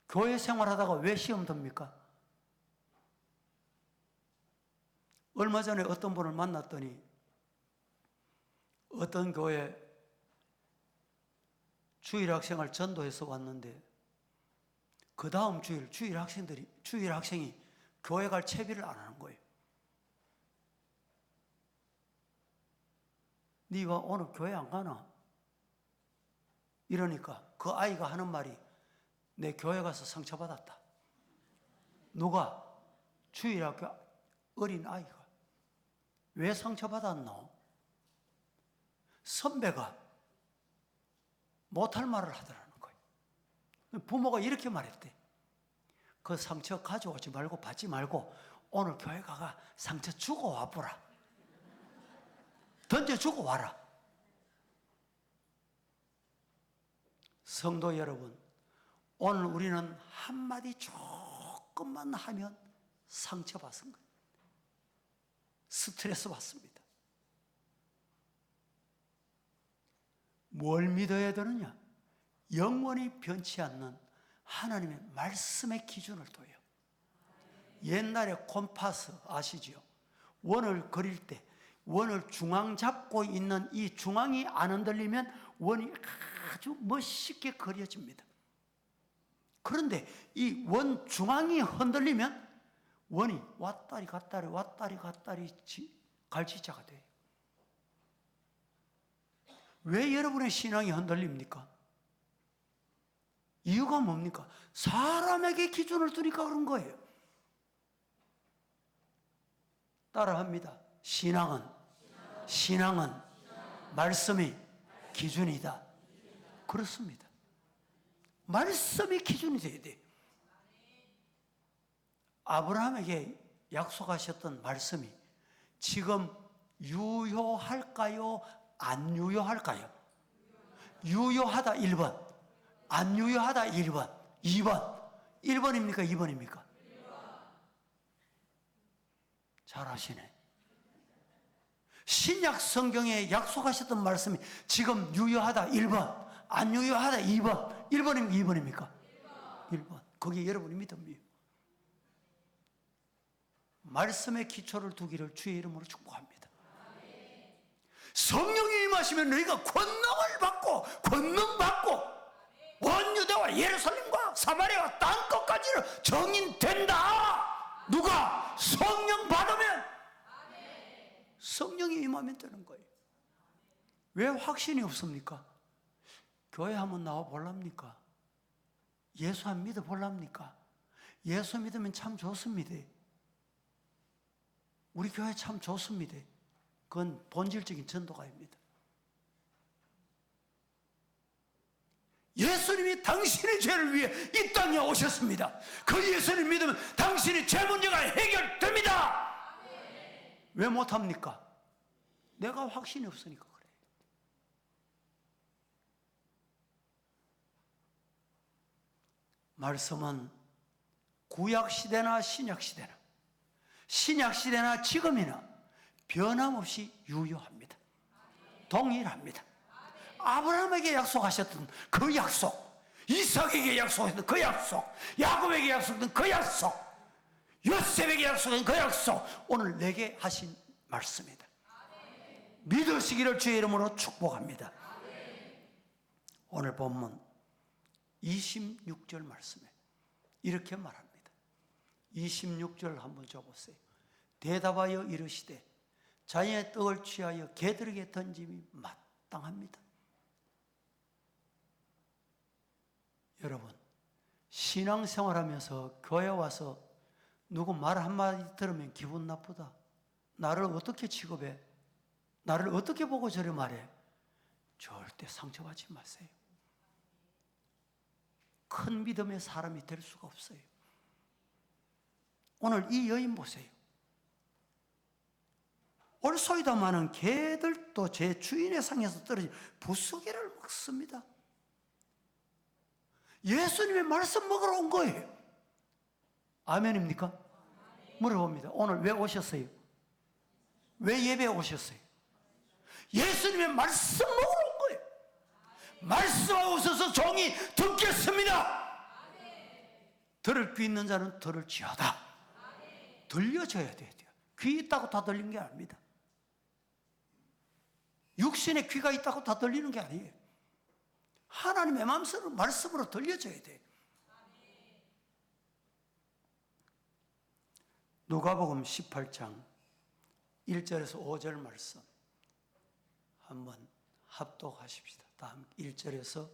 교회 생활하다가 왜 시험 듭니까? 얼마 전에 어떤 분을 만났더니 어떤 교회 주일학생을 전도해서 왔는데 그 다음 주일 학생이 교회 갈 채비를 안 하는 거예요. 네가 오늘 교회 안 가나? 이러니까 그 아이가 하는 말이 내 교회 가서 상처받았다. 누가? 주일학교 어린 아이가. 왜 상처받았노? 선배가 못할 말을 하더라는 거예요. 부모가 이렇게 말했대. 그 상처 가져오지 말고 받지 말고 오늘 교회 가가 상처 주고 와보라. 던져주고 와라. 성도 여러분, 오늘 우리는 한마디 조금만 하면 상처받은 거예요. 스트레스 받습니다. 뭘 믿어야 되느냐? 영원히 변치 않는 하나님의 말씀의 기준을 둬요. 옛날에 콤파스 아시죠? 원을 그릴 때 원을 중앙 잡고 있는 이 중앙이 안 흔들리면 원이 아주 멋있게 그려집니다. 그런데 이 원 중앙이 흔들리면 원이 왔다리 갔다리 왔다리 갔다리 갈지자가 돼요. 왜 여러분의 신앙이 흔들립니까? 이유가 뭡니까? 사람에게 기준을 두니까 그런 거예요. 따라합니다. 신앙은 말씀이 기준이다. 그렇습니다. 말씀이 기준이 돼야 돼. 아브라함에게 약속하셨던 말씀이 지금 유효할까요? 안 유효할까요? 유효하다 1번, 안 유효하다 1번, 2번. 1번입니까? 2번입니까? 잘하시네. 신약 성경에 약속하셨던 말씀이 지금 유효하다 1번, 안 유효하다 2번. 1번입니까? 2번입니까? 1번. 거기에 여러분이 믿음이에요. 말씀의 기초를 두기를 주의 이름으로 축복합니다. 성령이 임하시면 너희가 권능을 받고 온 유대와 예루살렘과 사마리아와 땅끝까지는 정인된다. 누가? 성령 받으면. 성령이 임하면 되는 거예요. 왜 확신이 없습니까? 교회 한번 나와 볼랍니까? 예수 한 믿어 볼랍니까? 예수 믿으면 참 좋습니다. 우리 교회 참 좋습니다. 그건 본질적인 전도가입니다. 예수님이 당신의 죄를 위해 이 땅에 오셨습니다. 그 예수님 믿으면 당신의 죄 문제가 해결됩니다. 왜 못합니까? 내가 확신이 없으니까 그래요. 말씀은 구약시대나 신약시대나 신약시대나 지금이나 변함없이 유효합니다. 동일합니다. 아브라함에게 약속하셨던 그 약속, 이삭에게 약속했던 그 약속, 야곱에게 약속했던 그 약속, 요셉에게 약속한 그 약속, 오늘 내게 하신 말씀이다. 믿으시기를 주의 이름으로 축복합니다. 오늘 본문 26절 말씀에 이렇게 말합니다. 26절 한번 줘보세요. 대답하여 이르시되 자연의 떡을 취하여 개들에게 던짐이 마땅합니다. 여러분, 신앙생활하면서 교회 와서 누구 말 한마디 들으면 기분 나쁘다, 나를 어떻게 취급해, 나를 어떻게 보고 저래 말해, 절대 상처받지 마세요. 큰 믿음의 사람이 될 수가 없어요. 오늘 이 여인 보세요. 올소이다마는 개들도 제 주인의 상에서 떨어진 부스개를 먹습니다. 예수님의 말씀 먹으러 온 거예요. 아멘입니까? 물어봅니다. 오늘 왜 오셨어요? 왜 예배에 오셨어요? 예수님의 말씀 먹으러 온 거예요. 말씀하옵소서, 종이 듣겠습니다. 들을 귀 있는 자는 들을지어다. 들려줘야 돼요. 귀 있다고 다 들리는 게 아닙니다. 육신에 귀가 있다고 다 들리는 게 아니에요. 하나님의 말씀으로 들려줘야 돼요. 누가복음 18장 1절에서 5절 말씀 한번 합독하십시다. 다음 1절에서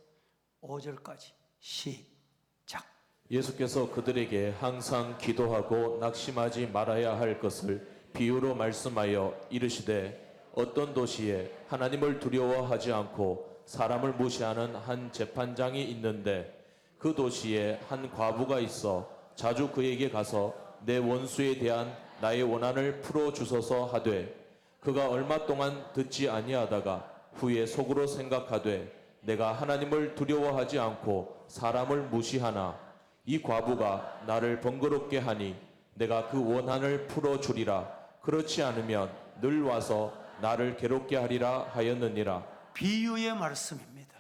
5절까지 시작. 예수께서 그들에게 항상 기도하고 낙심하지 말아야 할 것을 비유로 말씀하여 이르시되 어떤 도시에 하나님을 두려워하지 않고 사람을 무시하는 한 재판장이 있는데 그 도시에 한 과부가 있어 자주 그에게 가서 내 원수에 대한 나의 원한을 풀어주소서 하되 그가 얼마 동안 듣지 아니하다가 후에 속으로 생각하되 내가 하나님을 두려워하지 않고 사람을 무시하나 이 과부가 나를 번거롭게 하니 내가 그 원한을 풀어주리라. 그렇지 않으면 늘 와서 나를 괴롭게 하리라 하였느니라. 비유의 말씀입니다.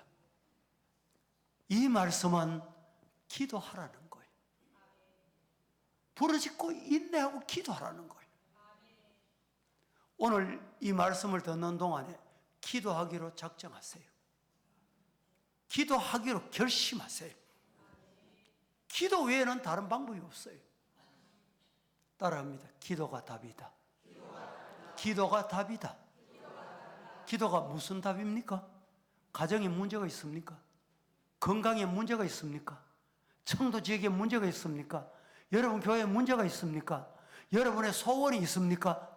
이 말씀은 기도하라는 거예요. 부르짖고 인내하고 기도하라는 거예요. 오늘 이 말씀을 듣는 동안에 기도하기로 작정하세요. 기도하기로 결심하세요. 기도 외에는 다른 방법이 없어요. 따라합니다. 기도가 답이다. 기도가 답이다. 기도가 무슨 답입니까? 가정에 문제가 있습니까? 건강에 문제가 있습니까? 청도 지역에 문제가 있습니까? 여러분 교회에 문제가 있습니까? 여러분의 소원이 있습니까?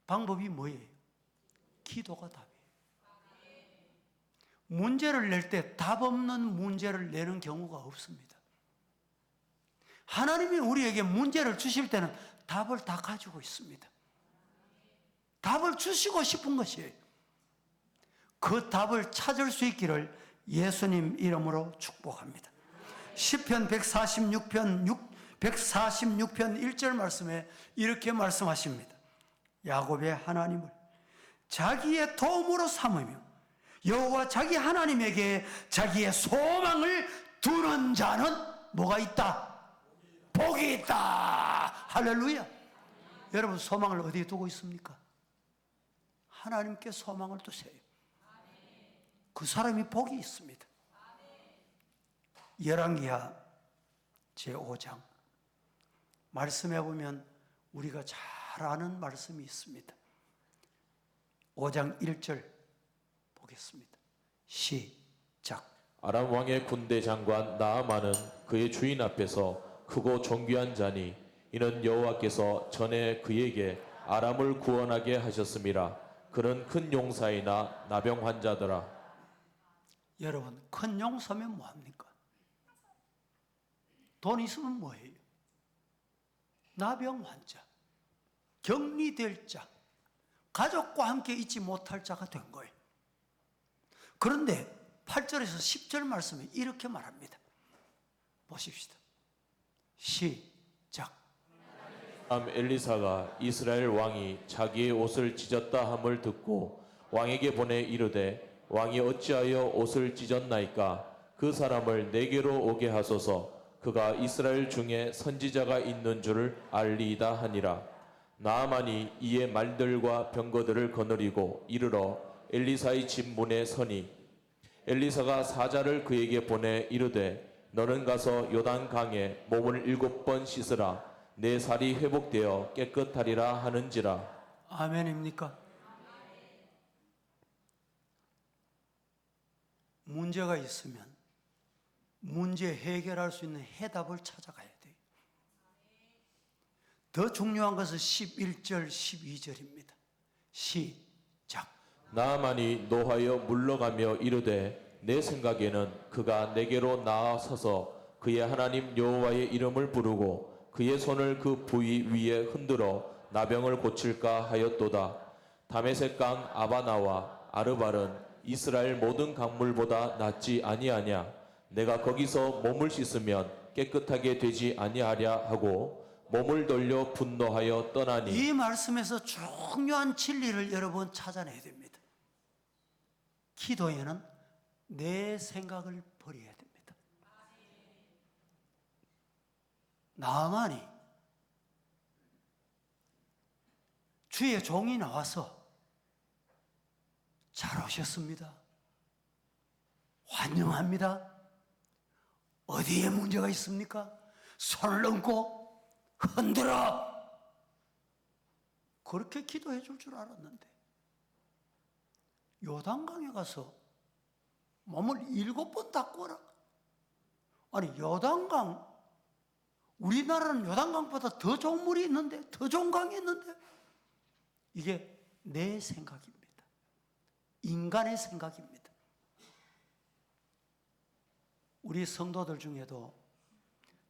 방법이 뭐예요? 기도가 답이에요. 문제를 낼 때 답 없는 문제를 내는 경우가 없습니다. 하나님이 우리에게 문제를 주실 때는 답을 다 가지고 있습니다. 답을 주시고 싶은 것이에요. 그 답을 찾을 수 있기를 예수님 이름으로 축복합니다. 시편 146편 146편 1절 말씀에 이렇게 말씀하십니다. 야곱의 하나님을 자기의 도움으로 삼으며 여호와 자기 하나님에게 자기의 소망을 두는 자는 뭐가 있다? 복이 있다. 할렐루야. 여러분 소망을 어디에 두고 있습니까? 하나님께 소망을 두세요. 그 사람이 복이 있습니다. 열왕기하 제5장 말씀해 보면 우리가 잘 아는 말씀이 있습니다. 5장 1절 보겠습니다. 시작. 아람 왕의 군대 장관 나아만은 그의 주인 앞에서 크고 존귀한 자니 이는 여호와께서 전에 그에게 아람을 구원하게 하셨음이라. 그는 큰 용사이나 나병 환자더라. 여러분 큰 용사면 뭐합니까? 돈 있으면 뭐해요? 나병 환자, 격리될 자, 가족과 함께 있지 못할 자가 된 거예요. 그런데 8절에서 10절 말씀에 이렇게 말합니다. 보십시다. 시작. 엘리사가 이스라엘 왕이 자기의 옷을 찢었다 함을 듣고 왕에게 보내 이르되 왕이 어찌하여 옷을 찢었나이까? 그 사람을 내게로 오게 하소서. 그가 이스라엘 중에 선지자가 있는 줄을 알리이다 하니라. 나아만이 이에 말들과 병거들을 거느리고 이르러 엘리사의 집 문에 서니 엘리사가 사자를 그에게 보내 이르되 너는 가서 요단강에 몸을 7번 씻으라 내 살이 회복되어 깨끗하리라 하는지라. 아멘입니까? 문제가 있으면 문제 해결할 수 있는 해답을 찾아가야 돼요. 더 중요한 것은 11절, 12절입니다. 시작. 나아만이 노하여 물러가며 이르되 내 생각에는 그가 내게로 나아서서 그의 하나님 여호와의 이름을 부르고 그의 손을 그 부위 위에 흔들어 나병을 고칠까 하였도다. 다메섹 강 아바나와 아르발은 이스라엘 모든 강물보다 낫지 아니하냐. 내가 거기서 몸을 씻으면 깨끗하게 되지 아니하랴 하고 몸을 돌려 분노하여 떠나니. 이 말씀에서 중요한 진리를 여러분 찾아내야 됩니다. 기도에는 내 생각을 버려야 됩니다. 나만이 주의 종이 나와서 잘 오셨습니다. 환영합니다. 어디에 문제가 있습니까? 손을 얹고 흔들어. 그렇게 기도해 줄 줄 알았는데 요단강에 가서 몸을 7번 닦고라. 아니 요단강, 우리나라는 요단강보다 더 좋은 물이 있는데, 더 좋은 강이 있는데, 이게 내 생각입니다. 인간의 생각입니다. 우리 성도들 중에도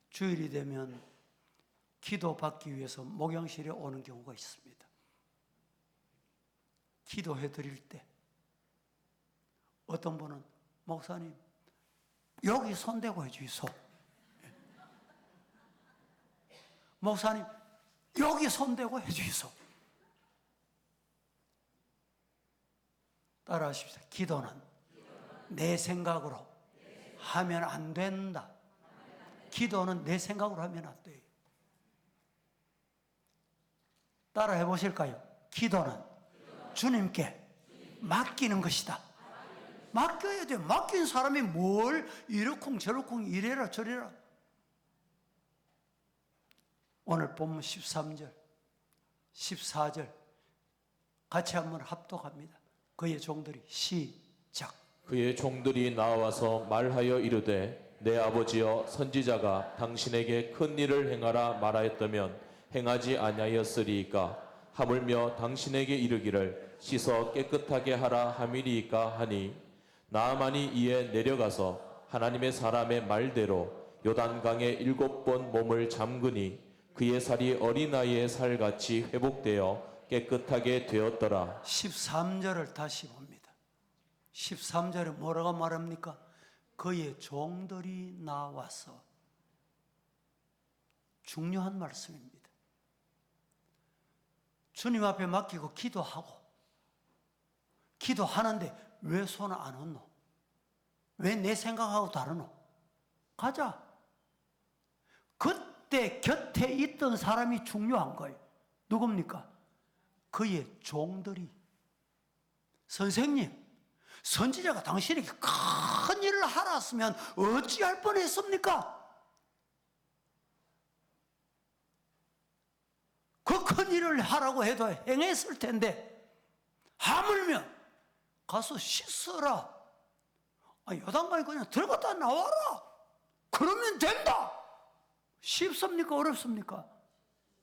주일이 되면 기도받기 위해서 목양실에 오는 경우가 있습니다. 기도해 드릴 때 어떤 분은 목사님 여기 손대고 해주이소. 목사님 여기 손대고 해주이소. 따라하십시오. 기도는 내 생각으로 하면 안 된다. 기도는 내 생각으로 하면 안 돼요. 따라 해보실까요? 기도는 주님께 맡기는 것이다. 맡겨야 돼요. 맡긴 사람이 뭘 이러쿵 저러쿵 이래라 저래라. 오늘 본문 13절, 14절 같이 한번 합독합니다. 그의 종들이 시작. 그의 종들이 나와서 말하여 이르되 내 아버지여 선지자가 당신에게 큰 일을 행하라 말하였다면 행하지 아니하였으리이까. 하물며 당신에게 이르기를 씻어 깨끗하게 하라 함이리이까 하니. 나아만이 이에 내려가서 하나님의 사람의 말대로 요단강에 7번 몸을 잠그니 그의 살이 어린아이의 살같이 회복되어 깨끗하게 되었더라. 13절을 다시 봅니다. 13절에 뭐라고 말합니까? 그의 종들이 나와서. 중요한 말씀입니다. 주님 앞에 맡기고 기도하는데 왜 손을 안 얹노? 왜 내 생각하고 다르노? 가자. 그때 곁에 있던 사람이 중요한 거예요. 누굽니까? 그의 종들이. 선생님, 선지자가 당신에게 큰 일을 하라 했으면 어찌할 뻔했습니까? 그 큰 일을 하라고 해도 행했을 텐데 하물며 가서 씻어라. 요단강에 그냥 들어갔다 나와라. 그러면 된다. 쉽습니까? 어렵습니까?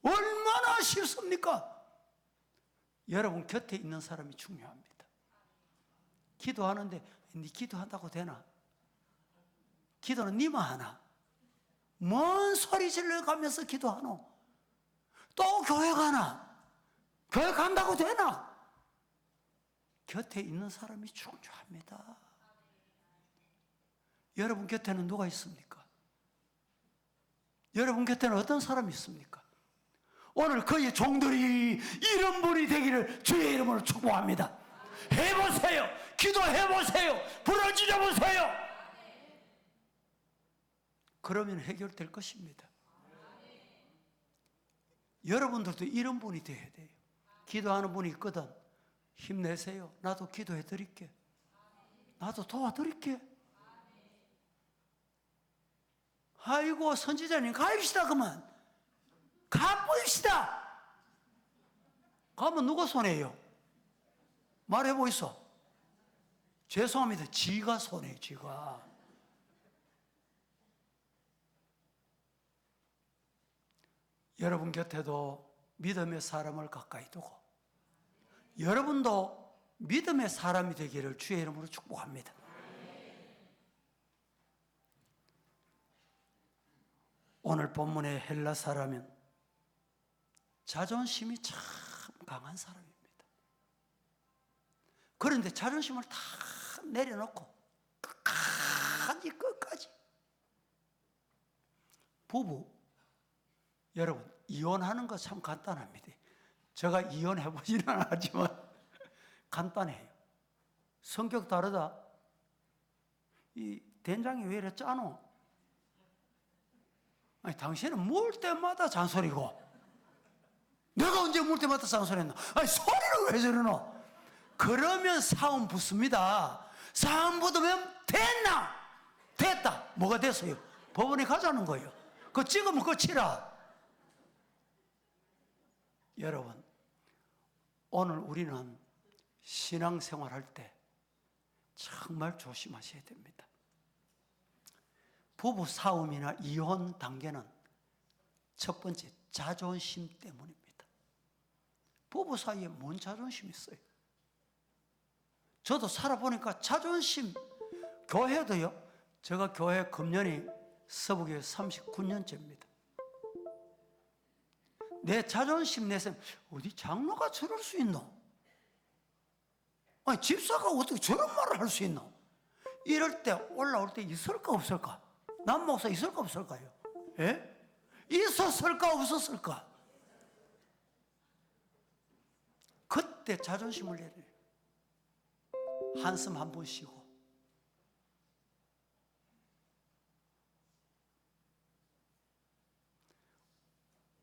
얼마나 쉽습니까? 여러분 곁에 있는 사람이 중요합니다. 기도하는데 네 기도한다고 되나? 기도는 니만 하나? 뭔 소리 질러가면서 기도하노? 또 교회 가나? 교회 간다고 되나? 곁에 있는 사람이 중요합니다. 여러분 곁에는 누가 있습니까? 여러분 곁에는 어떤 사람이 있습니까? 오늘 그의 종들이 이런 분이 되기를 주의 이름으로 축복합니다. 해보세요. 기도해보세요. 부르짖어보세요. 그러면 해결될 것입니다. 여러분들도 이런 분이 돼야 돼요. 기도하는 분이 있거든. 힘내세요. 나도 기도해 드릴게. 나도 도와드릴게. 아이고 선지자님 가입시다. 그만 가보입시다. 가면 누가 손해요? 말해보이소. 죄송합니다. 지가 손해요. 지가. 여러분 곁에도 믿음의 사람을 가까이 두고 여러분도 믿음의 사람이 되기를 주의 이름으로 축복합니다. 오늘 본문의 헬라 사람은 자존심이 참 강한 사람입니다. 그런데 자존심을 다 내려놓고 끝까지 부부 여러분 이혼하는 거 참 간단합니다. 제가 이혼해보지는 않았지만 간단해요. 성격 다르다. 이 된장이 왜 이래 짜노? 아니 당신은 물 때마다 잔소리고 내가 언제 물 때마다 잔소리했나? 아니 소리를 왜 저러노? 그러면 싸움 붙습니다. 싸움 붙으면 됐나? 됐다. 뭐가 됐어요? 법원에 가자는 거예요. 그거 찍으면 끝이라. 여러분 오늘 우리는 신앙생활 할 때 정말 조심하셔야 됩니다. 부부 싸움이나 이혼 단계는 첫 번째 자존심 때문입니다. 부부 사이에 뭔 자존심이 있어요? 저도 살아보니까 자존심, 교회도요. 제가 교회 금년이 서부교회 39년째입니다. 내 자존심 내세면 어디 장로가 저럴 수 있노? 아니 집사가 어떻게 저런 말을 할 수 있노? 이럴 때 올라올 때 있을까 없을까? 남 목사 있을까 없을까요? 예? 있었을까 없었을까? 그때 자존심을 내려요. 한숨 한 번 쉬고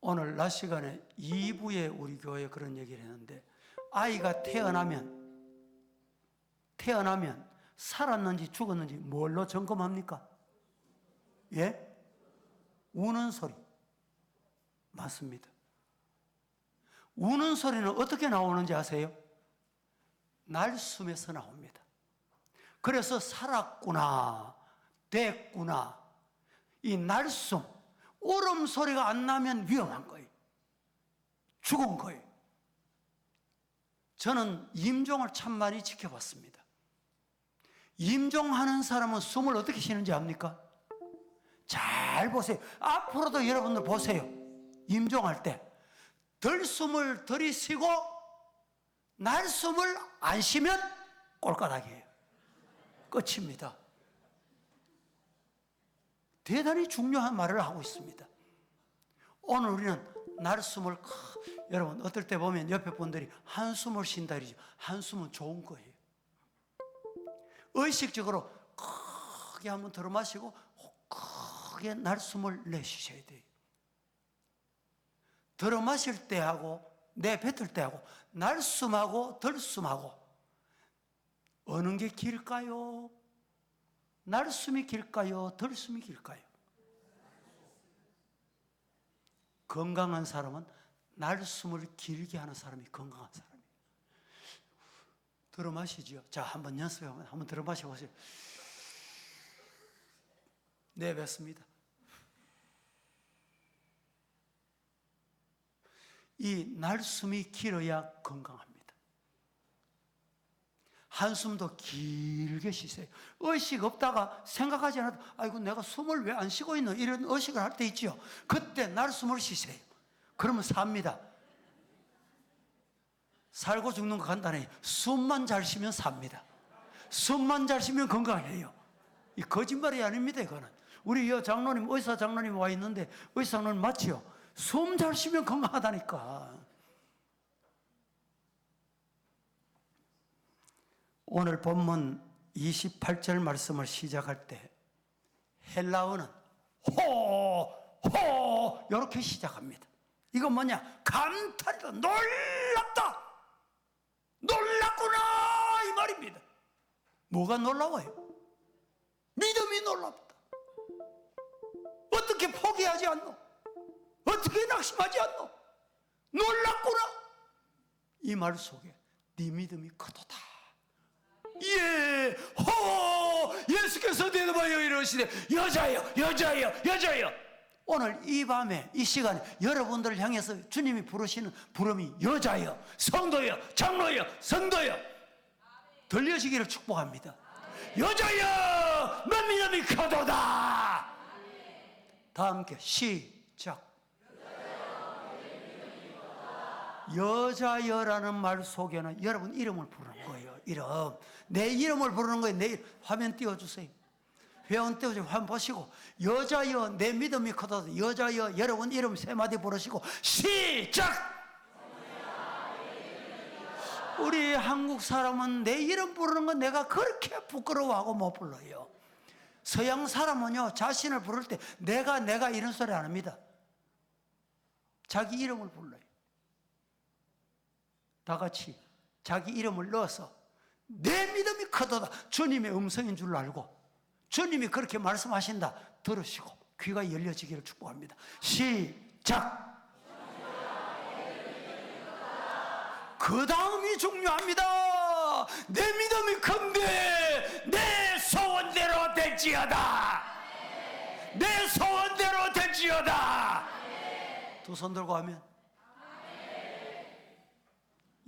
오늘 낮 시간에 2부에 우리 교회에 그런 얘기를 했는데 아이가 태어나면 살았는지 죽었는지 뭘로 점검합니까? 예? 우는 소리. 맞습니다. 우는 소리는 어떻게 나오는지 아세요? 날숨에서 나옵니다. 그래서 살았구나, 됐구나. 이 날숨, 울음소리가 안 나면 위험한 거예요. 죽은 거예요. 저는 임종을 참 많이 지켜봤습니다. 임종하는 사람은 숨을 어떻게 쉬는지 압니까? 잘 보세요. 앞으로도 여러분들 보세요. 임종할 때 들숨을 들이쉬고 날숨을 안 쉬면 꼴까닥이에요. 끝입니다. 대단히 중요한 말을 하고 있습니다. 오늘 우리는 날숨을 여러분 어떨 때 보면 옆에 분들이 한숨을 쉰다 그러죠. 한숨은 좋은 거예요. 의식적으로 크게 한번 들어 마시고 크게 날숨을 내쉬셔야 돼요. 들어 마실 때하고 내뱉을 때하고 날숨하고 들숨하고 어느 게 길까요? 날숨이 길까요? 들숨이 길까요? 건강한 사람은 날숨을 길게 하는 사람이 건강한 사람이에요. 들어 마시죠. 자, 한번 연습해보면 한번 들어 마셔보세요. 내뱉습니다. 이 날숨이 길어야 건강합니다. 한숨도 길게 쉬세요. 의식 없다가 생각하지 않아도 아이고 내가 숨을 왜 안 쉬고 있노? 이런 의식을 할 때 있죠. 그때 날숨을 쉬세요. 그러면 삽니다. 살고 죽는 거 간단해요. 숨만 잘 쉬면 삽니다. 숨만 잘 쉬면 건강해요. 이 거짓말이 아닙니다. 이거는 우리 장로님, 의사 장로님 와 있는데 의사 장로님 맞지요? 숨 잘 쉬면 건강하다니까. 오늘 본문 28절 말씀을 시작할 때 헬라어는 호 이렇게 시작합니다. 이건 뭐냐? 감탄이다. 놀랍다. 놀랍구나 이 말입니다. 뭐가 놀라워요? 믿음이 놀랍다. 어떻게 포기하지 않노? 어떻게 낙심하지 않노? 놀랍구나. 이 말 속에 네 믿음이 크도다. 예, 호! 예수께서 대답하여 이러시되 여자여, 여자여, 여자여. 오늘 이 밤에 이 시간에 여러분들을 향해서 주님이 부르시는 부름이 여자여, 성도여, 장로여, 성도여 들려지기를 축복합니다. 여자여, 내 믿음이 크도다. 다 함께 시작. 여자여라는 말 속에는 여러분 이름을 부르는 거예요. 이름. 내 이름을 부르는 거예요. 내 화면 띄워주세요. 회원 띄워주세요. 화면 보시고 여자여, 내 믿음이 크도다. 여자여, 여러분 이름 세 마디 부르시고 시작. 우리 한국 사람은 내 이름 부르는 건 내가 그렇게 부끄러워하고 못 불러요. 서양 사람은요, 자신을 부를 때 내가 이런 소리 안 합니다. 자기 이름을 불러요. 다 같이 자기 이름을 넣어서 내 믿음이 크도다. 주님의 음성인 줄 알고 주님이 그렇게 말씀하신다 들으시고 귀가 열려지기를 축복합니다. 시작. 그 다음이 중요합니다. 내 믿음이 큰데 내 소원대로 될지어다. 내 소원대로 될지어다. 두 손 들고 하면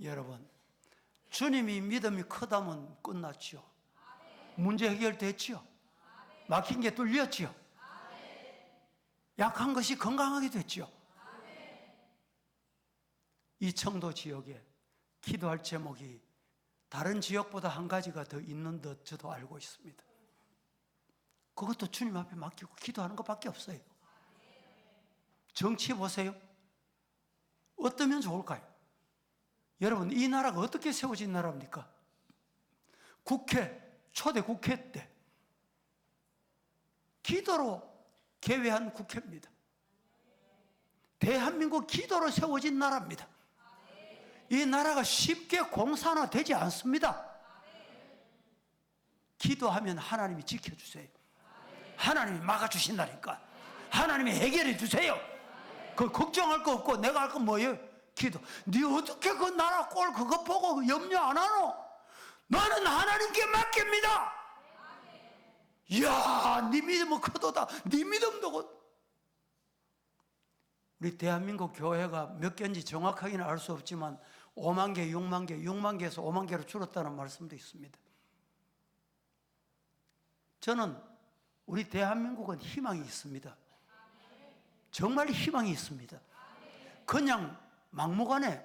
여러분, 주님이 믿음이 크다면 끝났죠. 문제 해결됐죠. 막힌 게 뚫렸죠. 약한 것이 건강하게 됐죠. 이 청도 지역에 기도할 제목이 다른 지역보다 한 가지가 더 있는 듯 저도 알고 있습니다. 그것도 주님 앞에 맡기고 기도하는 것밖에 없어요. 정치 보세요. 어떠면 좋을까요? 여러분, 이 나라가 어떻게 세워진 나라입니까? 국회, 초대 국회 때 기도로 개회한 국회입니다. 대한민국 기도로 세워진 나라입니다. 이 나라가 쉽게 공산화되지 않습니다. 기도하면 하나님이 지켜주세요. 하나님이 막아주신다니까. 하나님이 해결해 주세요. 그 걱정할 거 없고 내가 할 건 뭐예요? 기도. 네 어떻게 그 나라 꼴 그거 보고 염려 안 하노? 나는 하나님께 맡깁니다. 이야, 네 믿음은 크도다. 네 믿음도. 우리 대한민국 교회가 몇 개인지 정확하게는 알 수 없지만 5만 개, 6만 개, 6만 개에서 5만 개로 줄었다는 말씀도 있습니다. 저는 우리 대한민국은 희망이 있습니다. 정말 희망이 있습니다. 그냥 막무가내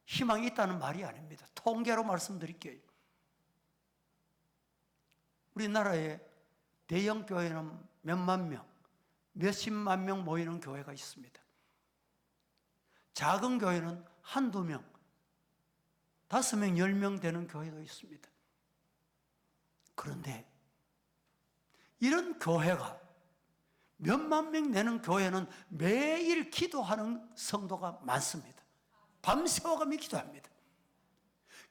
희망이 있다는 말이 아닙니다. 통계로 말씀드릴게요. 우리나라에 대형 교회는 몇만 명, 몇십만 명 모이는 교회가 있습니다. 작은 교회는 한두 명, 5명, 10명 되는 교회도 있습니다. 그런데 이런 교회가 몇만 명 되는 교회는 매일 기도하는 성도가 많습니다. 밤새워가며 기도합니다.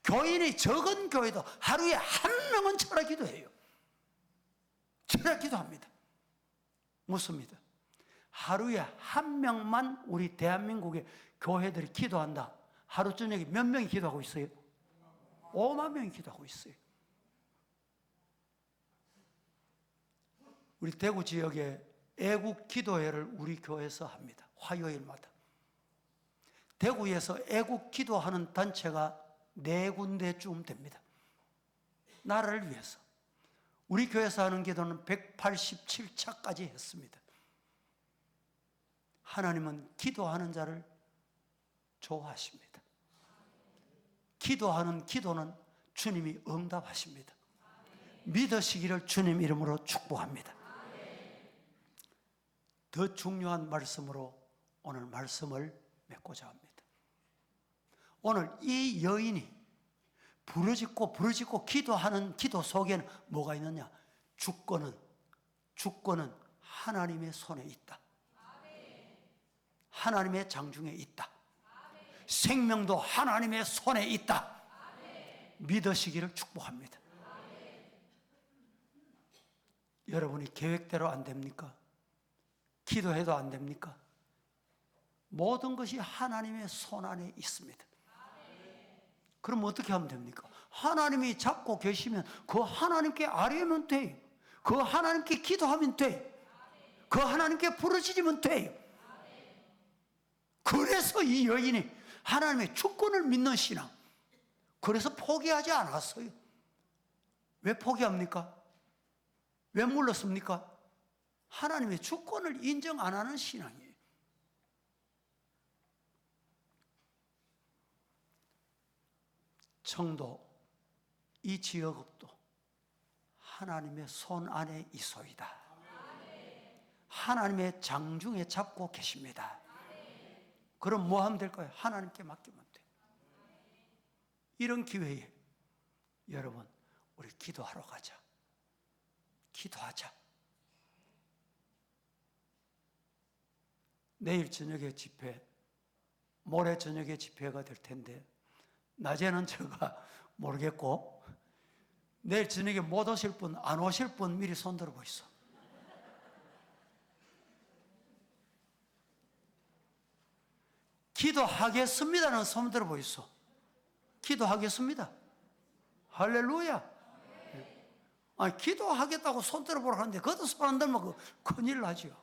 교인이 적은 교회도 하루에 한 명은 철학 기도해요. 철학 기도합니다. 묻습니다. 하루에 한 명만 우리 대한민국의 교회들이 기도한다. 하루 저녁에 몇 명이 기도하고 있어요? 5만 명이 기도하고 있어요. 우리 대구 지역에 애국 기도회를 우리 교회에서 합니다. 화요일마다. 대구에서 애국 기도하는 단체가 4군데쯤 됩니다. 나라를 위해서. 우리 교회에서 하는 기도는 187차까지 했습니다. 하나님은 기도하는 자를 좋아하십니다. 기도하는 기도는 주님이 응답하십니다. 믿으시기를 주님 이름으로 축복합니다. 더 중요한 말씀으로 오늘 말씀을 맺고자 합니다. 오늘 이 여인이 부르짖고 기도하는 기도 속에는 뭐가 있느냐? 주권은 하나님의 손에 있다. 하나님의 장중에 있다. 생명도 하나님의 손에 있다. 믿으시기를 축복합니다. 여러분이 계획대로 안 됩니까? 기도해도 안 됩니까? 모든 것이 하나님의 손 안에 있습니다. 그럼 어떻게 하면 됩니까? 하나님이 잡고 계시면 그 하나님께 아뢰면 돼요. 그 하나님께 기도하면 돼요. 그 하나님께 부르짖으면 돼요. 그래서 이 여인이 하나님의 주권을 믿는 신앙, 그래서 포기하지 않았어요. 왜 포기합니까? 왜 물렀습니까? 하나님의 주권을 인정 안 하는 신앙이에요. 청도 이 지역도 하나님의 손 안에 있소이다. 하나님의 장중에 잡고 계십니다. 그럼 뭐 하면 될까요? 하나님께 맡기면 돼요. 이런 기회에 여러분, 우리 기도하러 가자. 기도하자. 내일 저녁에 집회, 모레 저녁에 집회가 될 텐데 낮에는 제가 모르겠고 내일 저녁에 못 오실 분, 안 오실 분 미리 손 들어 보이소. 기도하겠습니다는 손 들어 보이소. 기도하겠습니다. 할렐루야. 아니, 기도하겠다고 손 들어 보라 하는데 그것도 손 안 들면 큰일 나죠.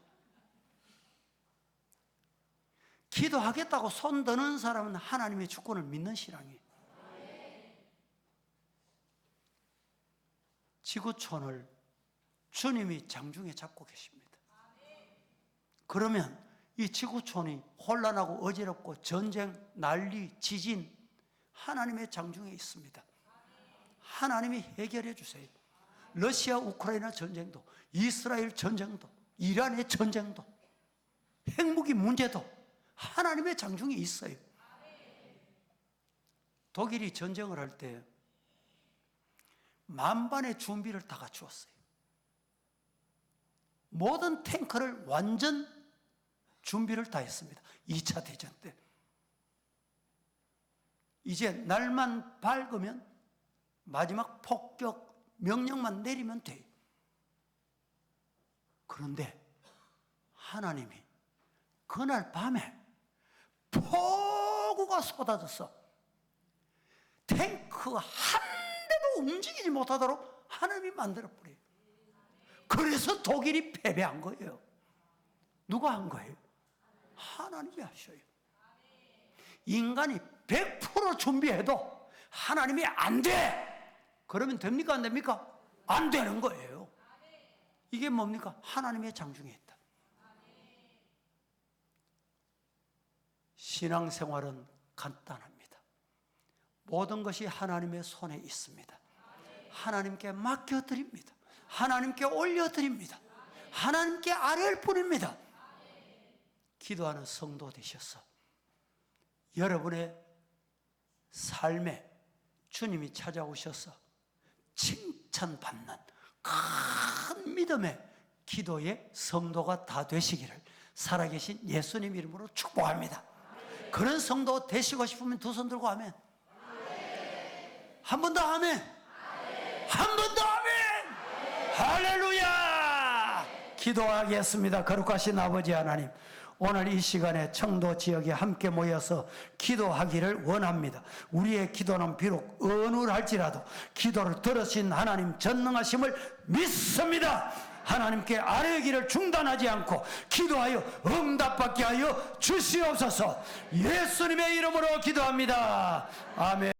기도하겠다고 손 드는 사람은 하나님의 주권을 믿는 신앙이에요. 지구촌을 주님이 장중에 잡고 계십니다. 그러면 이 지구촌이 혼란하고 어지럽고 전쟁, 난리, 지진, 하나님의 장중에 있습니다. 하나님이 해결해 주세요. 러시아 우크라이나 전쟁도, 이스라엘 전쟁도, 이란의 전쟁도, 핵무기 문제도 하나님의 장중에 있어요. 독일이 전쟁을 할 때 만반의 준비를 다 갖추었어요. 모든 탱크를 완전 준비를 다 했습니다. 2차 대전 때. 이제 날만 밝으면 마지막 폭격 명령만 내리면 돼요. 그런데 하나님이 그날 밤에 폭우가 쏟아졌어. 탱크 한 대도 움직이지 못하도록 하나님이 만들어버려요. 그래서 독일이 패배한 거예요. 누가 한 거예요? 하나님이 하셔요. 인간이 100% 준비해도 하나님이 안 돼! 그러면 됩니까? 안 됩니까? 안 되는 거예요. 이게 뭡니까? 하나님의 장중에 있다. 신앙생활은 간단합니다. 모든 것이 하나님의 손에 있습니다. 하나님께 맡겨드립니다. 하나님께 올려드립니다. 하나님께 아뢰일 뿐입니다. 기도하는 성도 되셔서 여러분의 삶에 주님이 찾아오셔서 칭찬받는 큰 믿음의 기도의 성도가 다 되시기를 살아계신 예수님 이름으로 축복합니다. 그런 성도 되시고 싶으면 두 손 들고 아멘. 한 번 더 아멘. 한 번 더 아멘. 할렐루야. 기도하겠습니다. 거룩하신 아버지 하나님, 오늘 이 시간에 청도 지역에 함께 모여서 기도하기를 원합니다. 우리의 기도는 비록 어눌할지라도 기도를 들으신 하나님 전능하심을 믿습니다. 하나님께 아뢰기를 중단하지 않고 기도하여 응답받게 하여 주시옵소서. 예수님의 이름으로 기도합니다. 아멘.